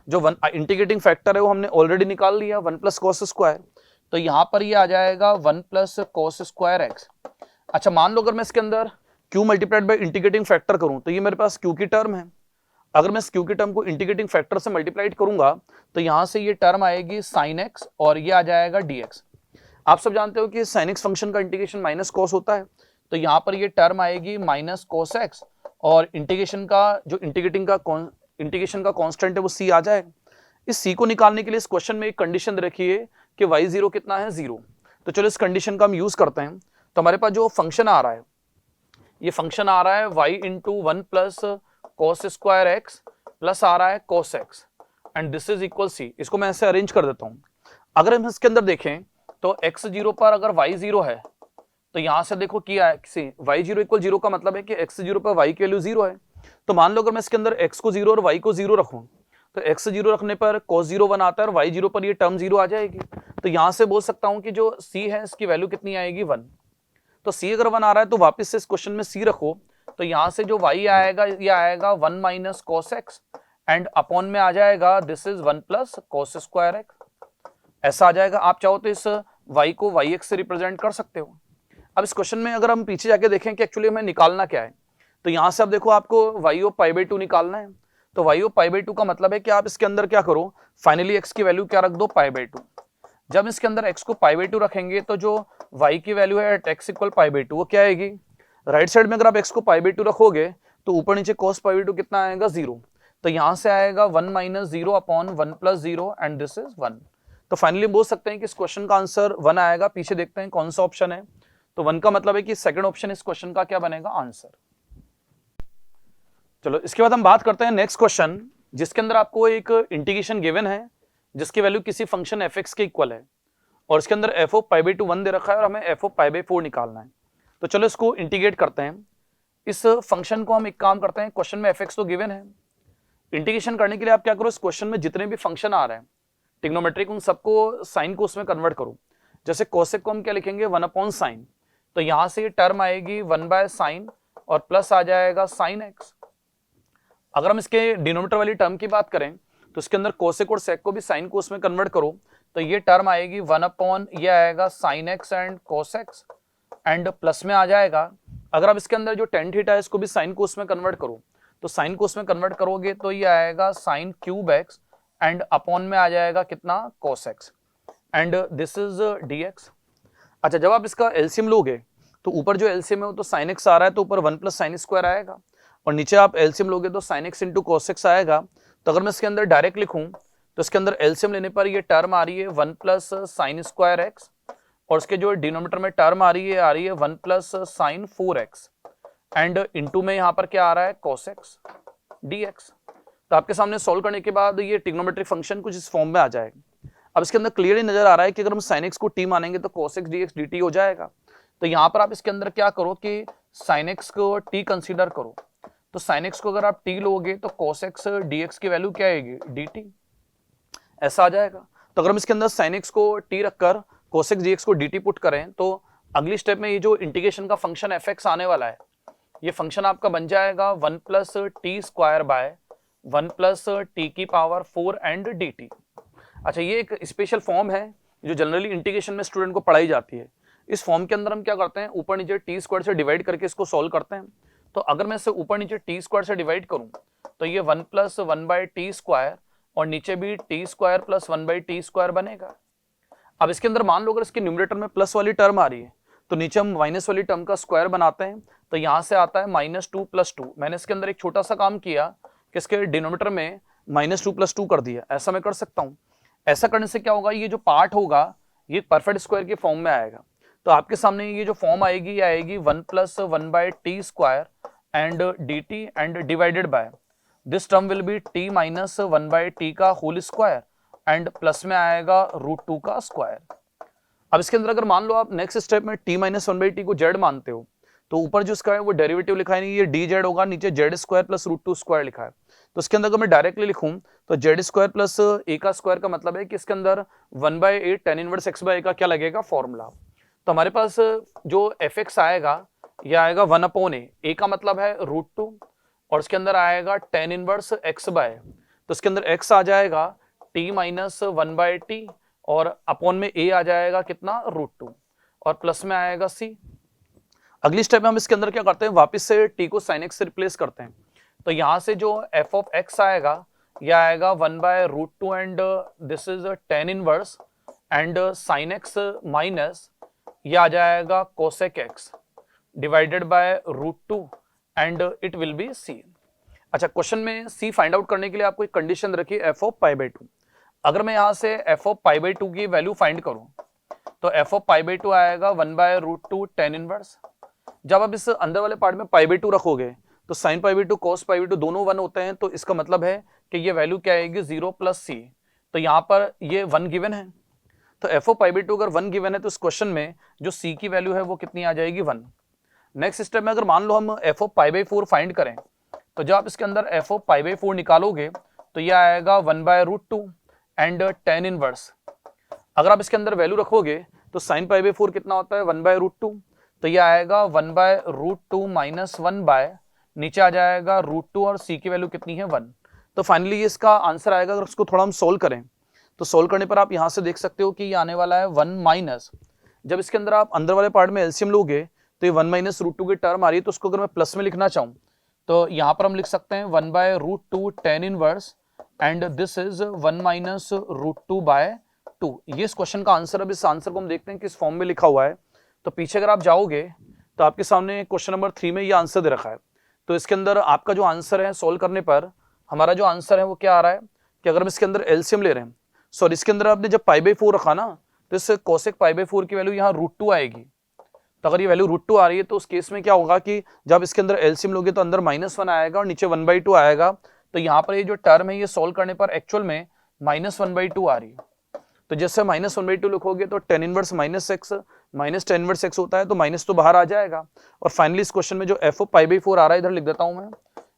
जो इंटीग्रेटिंग फैक्टर है वो हमने ऑलरेडी निकाल लिया 1 प्लस कोस स्क्वायर। तो यहां पर ये आ जाएगा 1 प्लस कोस स्क्वायर एक्स। अच्छा मान लो अगर मैं इसके अंदर q multiplied by integrating factor करूं तो ये मेरे पास q की टर्म है। अगर मैं इस q की टर्म को इंटीग्रेटिंग फैक्टर से मल्टीप्लाइड करूंगा तो यहां से ये टर्म आएगी साइन एक्स और ये आ जाएगा dx। आप सब जानते हो कि साइन एक्स फंक्शन का इंटीग्रेशन माइनस कोस होता है, तो यहां पर ये टर्म आएगी माइनस कोस एक्स और इंटीग्रेशन का जो इंटीग्रेशन का कांस्टेंट है वो c आ जाएगा। इस c को निकालने के लिए इस क्वेश्चन में एक कंडीशन रखी है कि y0 कितना है 0। तो चलो इस कंडीशन का हम यूज करते हैं। तो हमारे पास जो फंक्शन आ रहा है ये फंक्शन आ रहा है y into 1 plus cos square x plus आ रहा है cos x and this is equal c। इसको मैं ऐसे अरेंज कर देता हूं। अगर हम इसके अंदर देखें तो x0 पर अगर y0 है तो यहां से देखो क्या है y0 इक्वल 0 का मतलब है कि x0 पर y की वैल्यू 0 है। तो मान लो अगर मैं इसके अंदर x को 0 और y को 0 रखूं तो x 0 रखने पर cos 0 1 आता है और y0 पर ये टर्म 0 आ जाएगी। तो यहां से बोल सकता हूं कि जो c है इसकी वैल्यू कितनी आएगी 1। तो c अगर 1 आ रहा है तो वापस से इस क्वेश्चन में c रखो, तो यहां से जो y आएगा ये आएगा 1 minus cos x and upon में आ जाएगा this is 1 plus cos square x. ऐसा आ जाएगा। आप चाहो तो इस y को yx से रिप्रेजेंट कर सकते हो। अब इस क्वेश्चन में अगर हम पीछे जाके देखें कि एक्चुअली हमें निकालना क्या है, तो यहां से अब देखो आपको y ऑफ पाई बाई 2 निकालना है। तो y ऑफ पाई बाई 2 का मतलब है कि आप इसके अंदर क्या करो, फाइनली x की वैल्यू क्या रख दो पाई बाई 2। जब इसके अंदर x को पाई बाई 2 रखेंगे तो जो y की वैल्यू है at x equal pi by 2 वो क्या आएगी, राइट साइड में अगर आप x को पाई बाई 2 रखोगे तो ऊपर नीचे cos पाई बाई 2 कितना आएगा 0। तो यहां से आएगा 1 minus 0 upon 1 plus 0 and this is 1। तो फाइनली बोल सकते हैं कि इस क्वेश्चन का आंसर 1 आएगा। पीछे देखते हैं कौन सा ऑप्शन है। तो 1 का मतलब है कि सेकंड ऑप्शन इस क्वेश्चन का क्या बनेगा आंसर। चलो इसके बाद हम बात करते हैं नेक्स्ट क्वेश्चन, जिसके अंदर आपको एक इंटीग्रेशन गिवन है जिसकी वैल्यू किसी फंक्शन fx के इक्वल है और इसके अंदर f ऑफ पाई बाई 2 1 दे रखा है और हमें f ऑफ पाई बाई 4 निकालना है। तो चलो इसको इंटीग्रेट करते हैं। इस फंक्शन को हम एक काम करते हैं, क्वेश्चन में fx तो गिवन है, इंटीग्रेशन करने के लिए आप क्या करो, इस क्वेश्चन में जितने भी फंक्शन आ रहे हैं ट्रिग्नोमेट्रिक उन सबको साइन को उसमें कन्वर्ट करो। जैसे कोसेक को हम क्या लिखेंगे 1 अपॉन साइन, तो यहां से ये टर्म आएगी 1 बाय साइन और प्लस आ जाएगा साइन एक्स। अगर हम इसके डिनोमिनेटर वाली टर्म की बात करें तो इसके अंदर कोसेक और सेक को भी साइन को उसमें कन्वर्ट करो, तो ये टर्म आएगी 1 अपॉन ये आएगा sine x and cos x and plus में आ जाएगा। अगर आप इसके अंदर जो टेन थीटा है इसको भी साइन को उसमें कन्वर्ट करो, तो साइन को उसमें कन्वर्ट करोगे तो ये आएगा sine cube x and upon में आ जाएगा कितना कोस x and this is dx। अच्छा जब आप इसका एलसीएम लोगे तो ऊपर जो एलसीएम है वो तो साइन एक्स आ रहा है तो ऊपर 1 प्लस साइन स्क्वायर आएगा और नीचे आप एलसीएम लोगे तो sine x into cos x आएगा। तो अगर मैं इसके अंदर डायरेक्ट लिखूं तो इसके अंदर एलसीएम लेने पर ये टर्म आ रही है 1 प्लस साइन स्क्वायर एक्स और इसके जो डिनोमिनेटर में टर्म आ रही है 1 plus sign 4x and into में यहाँ पर क्या आ रहा है cos x dx। तो आपके सामने सोल्व करने के बाद ये ट्रिग्नोमेट्रिक फंक्शन कुछ इस फॉर्म में आ जाएगा। अब इसके अंदर क्लियरली नजर आ रहा है कि अगर हम sin x को t मानेंगे तो cos x dx dt हो जाएगा। तो यहाँ पर आप इसके अंदर क्या करो कि sin x को t कंसीडर करो, तो sin x को अगर आप t लोगे तो cos x dx की वैल्यू क्या आएगी dt। ऐसा आ जाएगा। तो अगर हम इसके अंदर sin x को t रखकर कोसेक जीएक्स को dt पुट करें तो अगली स्टेप में ये जो इंटीग्रेशन का फंक्शन fx आने वाला है, ये फंक्शन आपका बन जाएगा 1 plus T square by 1 plus T की पावर 4 एंड dt। अच्छा, ये एक स्पेशल फॉर्म है जो जनरली इंटीग्रेशन में स्टूडेंट को पढ़ाई जाती है। इस फॉर्म के अंदर हम क्या करते हैं, ऊपर नीचे टी स्क्वायर से डिवाइड करके इसको सॉल्व करते हैं। तो अगर मैं इसे ऊपर नीचे टी स्क्वायर से डिवाइड करूं तो ये 1 प्लस 1 बाई टी स्क्वायर और नीचे भी T square plus 1 by T square बनेगा। अब इसके अंदर मान लो अगर इसके न्यूमरेटर में प्लस वाली टर्म आ रही है तो नीचे हम माइनस वाली टर्म का स्क्वायर बनाते हैं, तो यहां से आता है -2 + 2। मैंने इसके अंदर एक छोटा सा काम किया कि इसके डिनोमिनेटर में -2 + 2 कर दिया। ऐसा मैं कर सकता हूं। ऐसा करने से क्या होगा, ये जो पार्ट होगा ये परफेक्ट स्क्वायर के फॉर्म में आएगा। तो आपके सामने ये जो फॉर्म आएगी ये आएगी 1 plus 1 by t square and dt and divided by this term will be t minus 1 by t का होल स्क्वायर एंड प्लस में आएगा √2 का स्क्वायर। अब इसके अंदर अगर मान लो आप नेक्स्ट स्टेप में t माइनस 1 बाई टी को z मानते हो तो ऊपर जो इसका है वो डेरिवेटिव लिखा है नहीं, ये dz होगा, नीचे z स्क्वायर प्लस √2 स्क्वायर लिखा है। तो इसके अंदर अगर मैं डायरेक्टली लिखूं तो z स्क्वायर प्लस a का स्क्वायर का मतलब है कि इसके अंदर 1/8 tan inverse x by a का क्या लगेगा, फॉर्मूला। तो हमारे पास जो fx आएगा ये आएगा 1/a, a का मतलब है √2 और इसके अंदर आएगा tan इनवर्स x बाय, तो इसके अंदर x आ जाएगा t माइनस 1 बाय टी और अपॉन में a आ जाएगा कितना, √2 और प्लस में आएगा c। अगली स्टेप में हम इसके अंदर क्या करते हैं, वापस से t को sin x से रिप्लेस करते हैं। तो यहां से जो f ऑफ x आएगा यह आएगा 1/√2 and this is tan inverse and sin x minus ये आ जाएगा cosec x divided by √2 and it will be c। अच्छा, क्वेश्चन में c फाइंड आउट करने के लिए आपको एक कंडीशन रखी है f ऑफ π/2। अगर मैं यहां से f ऑफ π/2 की वैल्यू फाइंड करूं तो f ऑफ π/2 आएगा 1/√2 tan इनवर्स। जब आप इस अंदर वाले पार्ट में π/2 रखोगे तो sin π/2 cos π/2 दोनों 1 होते हैं, तो इसका मतलब है कि ये वैल्यू क्या आएगी, 0 + c। तो यहाँ पर ये 1 गिवन है, तो f ऑफ π/2 अगर 1 गिवन है तो इस क्वेश्चन में जो c की वैल्यू है वो कितनी आ जाएगी, 1। नेक्स्ट स्टेप में अगर मान लो हम f ऑफ π/4 फाइंड करें तो जब आप इसके अंदर f ऑफ π/4 निकालोगे तो ये आएगा 1/√2 एंड tan इनवर्स। अगर आप इसके अंदर वैल्यू रखोगे तो sin π/4 कितना होता है, 1/√2, तो ये आएगा 1/√2 माइनस 1 बाय, नीचे आ जाएगा √2 और c की वैल्यू कितनी है, 1। तो फाइनली ये इसका आंसर आएगा। अगर उसको थोड़ा हम सोल्व करें तो सोल्व करने पर आप यहां से देख सकते हो कि ये आने वाला है 1 माइनस, जब इसके अंदर आप अंदर वाले पार्ट में एलसीएम लोगे तो ये 1 माइनस √2 की टर्म आ रही है, तो उसको अगर मैं प्लस में लिखना चाहूँ तो यहाँ पर हम लिख सकते हैं 1/√2 tan inverse and this is 1 minus √2/2। ये इस क्वेश्चन का आंसर। अब इस आंसर को हम देखते हैं किस फॉर्म में लिखा हुआ है। तो पीछे अगर आप जाओगे तो आपके सामने क्वेश्चन नंबर 3 में ये आंसर दे रखा है। तो इसके अंदर आपका जो आंसर है सोल्व करने पर हमारा जो आंसर है वो क्या आ रहा है कि अगर हम इसके अंदर एलसीएम ले रहे हैं, सॉरी इसके अंदर आपने जब π/4 रखा ना तो इस cosec π/4 की वैल्यू यहाँ √2 आएगी। तो अगर ये वैल्यू √2 आ रही है तो उस केस में क्या होगा कि जब इसके अंदर एलसीएम लोगे तो अंदर -1 आएगा और नीचे 1/2 आएगा। तो यहाँ पर ये जो टर्म है ये सोल्व करने पर एक्चुअल में -1/2 आ रही है। तो जैसे -1/2 लिखोगे तो tan inverse -x minus tan inverse x होता है, तो माइनस तो बाहर आ जाएगा। और फाइनली इस क्वेश्चन में जो f ऑफ π/4 आ रहा है इधर लिख देता हूं मैं।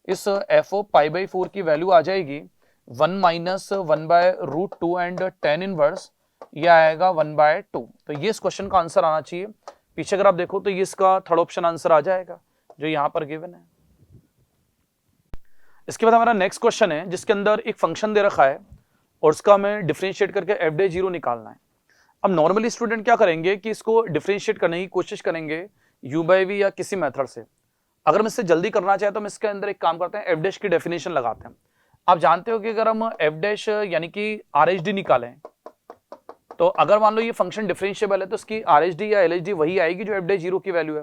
इस f ऑफ π/4 की वैल्यू आ जाएगी 1 माइनस 1/√2 एंड tan इनवर्स ये आएगा 1/2। तो ये इस क्वेश्चन का आंसर आना चाहिए। पीछे अगर आप देखो तो ये इसका थर्ड ऑप्शन आंसर आ जाएगा जो यहाँ पर गिवन है। इसके बाद हमारा नेक्स्ट क्वेश्चन है जिसके अंदर एक फंक्शन दे रखा है और उसका हमें डिफरेंशिएट करके f'0 निकालना है। अब नॉर्मली स्टूडेंट क्या करेंगे कि इसको डिफरेंशिएट करने की कोशिश करेंगे u/v या किसी मेथड से। अगर हम इससे जल्दी करना चाहे तो हम इसके अंदर एक काम करते हैं, f' की डेफिनेशन लगाते हैं। आप जानते हो कि अगर हम f' यानी कि RHD निकालें तो अगर मान लो ये फंक्शन डिफरेंशिएबल है तो इसकी RHD या LHD वही आएगी जो f'0 की वैल्यू है।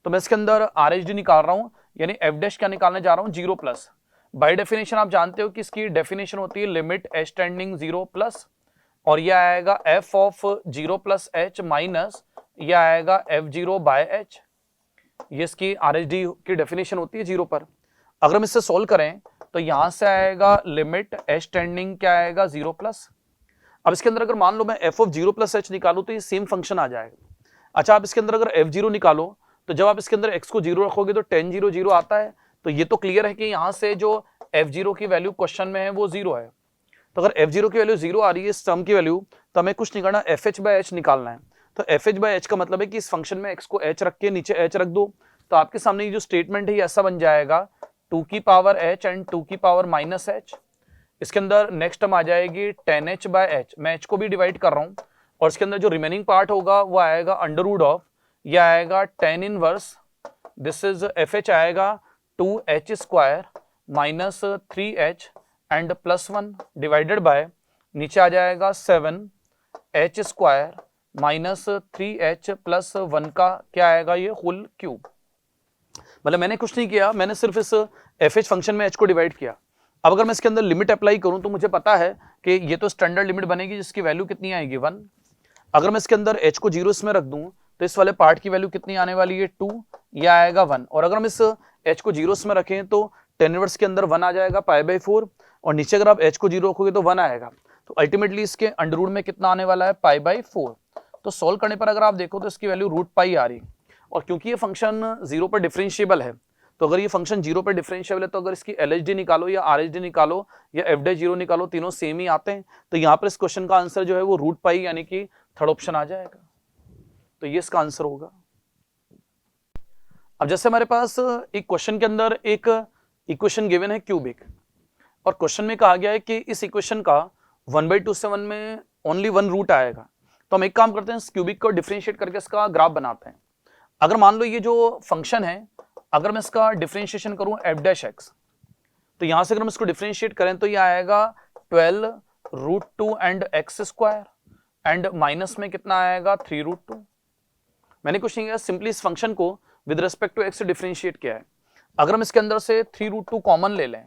तो मैं इसके अंदर RHD निकाल रहा हूँ, यानी f' क्या निकालने जा रहा हूँ, 0+। बाय डेफिनेशन आप जानते हो कि इसकी डेफिनेशन होती है लिमिट h टेंडिंग 0+, और यह आएगा f ऑफ 0+h माइनस यह आएगा f0/h। ये इसकी RHD की डेफिनेशन होती है 0 पर। अगर हम इससे सोल्व करें तो यहां से आएगा लिमिट h टेंडिंग क्या आएगा 0+। अब इसके अंदर अगर मान लो मैं f ऑफ 0+h निकालू तो ये सेम फंक्शन आ जाएगा। अच्छा, आप इसके अंदर अगर f0 निकालो तो जब आप इसके अंदर x को 0 रखोगे तो tan 0 0 आता है। तो ये तो क्लियर है कि यहाँ से जो f0 की वैल्यू क्वेश्चन में है वो 0 है। तो अगर f0 की वैल्यू 0 आ रही है इस टर्म की वैल्यू, तो हमें कुछ नहीं करना, fh/h निकालना है। तो एफ एच बाई एच का मतलब है कि इस फंक्शन में x को h रख के नीचे h रख दो, तो आपके सामने ये जो स्टेटमेंट है ये ऐसा बन जाएगा 2 की पावर h एंड 2 की पावर माइनस h। इसके अंदर नेक्स्ट टर्म आ जाएगी 10h बाय h, मैं h को भी डिवाइड कर रहा हूं, और इसके अंदर जो रिमेनिंग पार्ट होगा वो आएगा अंडर रूट ऑफ, ये आएगा 10 inverse, this is F H आएगा 2h square minus 3h and plus 1 divided by, नीचे आ जाएगा 7h square minus 3h plus 1 का क्या आएगा ये होल क्यूब। मतलब मैंने कुछ नहीं किया, मैंने सिर्फ इस एफ एच फंक्शन में h को डिवाइड किया। अब अगर मैं इसके अंदर लिमिट अप्लाई करूं तो मुझे पता है कि ये तो स्टैंडर्ड लिमिट बनेगी जिसकी वैल्यू कितनी आएगी 1। अगर मैं इसके अंदर h को 0 इसमें रख दूं तो इस वाले पार्ट की वैल्यू कितनी आने वाली है 2, ये आएगा 1। और अगर हम इस h को 0 इसमें रखें तो 10 इनवर्स के अंदर 1 आ जाएगा पाई बाई 4, और नीचे अगर आप h को 0 रखोगे तो 1 आएगा, तो अल्टीमेटली इसके अंडर रूट में कितना आने वाला है पाई बाई 4। तो सोल्व करने पर अगर आप देखो तो इसकी वैल्यू रूट पाई आ रही, और क्योंकि ये फंक्शन 0 पर डिफरेंशिएबल है, तो अगर ये फंक्शन 0 पर डिफरेंशिएबल है तो अगर इसकी LHD निकालो या RHD निकालो या f'0 निकालो, तीनों सेम ही आते हैं। तो यहाँ पर इस क्वेश्चन का आंसर जो है वो रूट पाई यानी कि थर्ड ऑप्शन आ जाएगा, तो ये इसका आंसर होगा। अब जैसे हमारे पास एक क्वेश्चन के अंदर एक इक्वेशन गिवन है क्यूबिक, और क्वेश्चन में कहा गया है कि इस इक्वेशन का 1/2 से 1 में ओनली 1 रूट आएगा, तो हम एक काम करते हैं इस क्यूबिक को डिफरेंशिएट करके इसका ग्राफ बनाते हैं। अगर मान लो ये जो फंक्शन है, अगर मैं इसका डिफरेंशिएशन करूं f'(x), तो यहां से अगर हम इसको डिफरेंशिएट करें तो ये आएगा 12√2 and x square, and minus में कितना आएगा 3√2। मैंने कुछ नहीं किया, सिंपली इस फंक्शन को विद रिस्पेक्ट टू x से डिफरेंशिएट किया है। अगर हम इसके अंदर से 3√2 कॉमन ले लें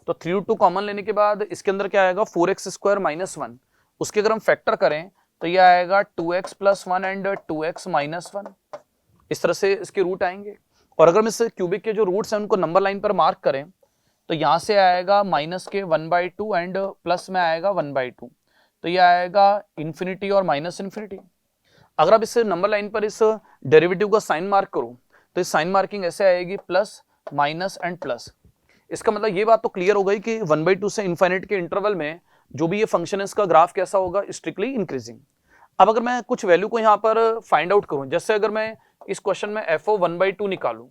तो 3√2 कॉमन लेने के बाद इसके अंदर क्या आएगा 4x स्क्वायर माइनस 1, उसके अगर हम फैक्टर करें तो ये आएगा 2x plus 1 and 2x minus 1, इस तरह से इसके रूट आएंगे। और अगर हम इस क्यूबिक के जो रूट्स हैं उनको नंबर लाइन पर मार्क करें तो यहां से आएगा माइनस के 1/2 एंड प्लस में आएगा 1/2, तो ये आएगा इन्फिनिटी और माइनस इन्फिनिटी। अगर आप इस नंबर लाइन पर इस डेरिवेटिव का साइन मार्क करो तो इस साइन मार्किंग ऐसे आएगी प्लस माइनस एंड प्लस। इसका मतलब ये बात तो क्लियर हो गई कि 1/2 से इन्फिनिटी के इंटरवल में जो भी ये फंक्शन है इसका ग्राफ कैसा होगा, स्ट्रिक्टली इंक्रीजिंग। अब अगर मैं कुछ वैल्यू को यहाँ पर फाइंड आउट करूं, जैसे अगर मैं इस क्वेश्चन में f(1/2) 1/2 निकालूं,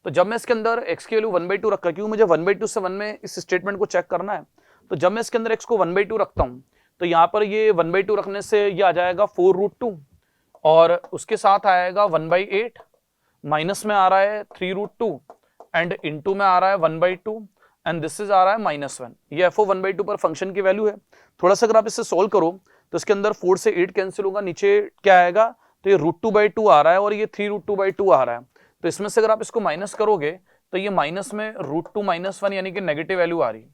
तो जब मैं इसके अंदर x की वैल्यू 1/2 रखा, क्योंकि मुझे 1/2 से 1 में इस स्टेटमेंट को चेक करना है, तो जब मैं इसके अंदर x को 1/2 रखता हूं तो यहाँ पर ये 1/2 रखने से ये आ जाएगा 4√2, और उसके साथ आएगा 1/8, माइनस में आ रहा है 3√2 एंड इनटू में आ रहा है 1/2 एंड दिस इज आ रहा है -1। ये f(1/2) पर फंक्शन की वैल्यू है। थोड़ा सा अगर आप इसे सोल्व करो तो इसके अंदर 4 से 8 कैंसिल होगा, नीचे क्या आएगा, तो ये √2/2 आ रहा है और ये 3√2/2 आ रहा है, तो इसमें से अगर आप इसको माइनस करोगे तो ये माइनस में √2 - 1 यानी कि नेगेटिव वैल्यू आ रही है।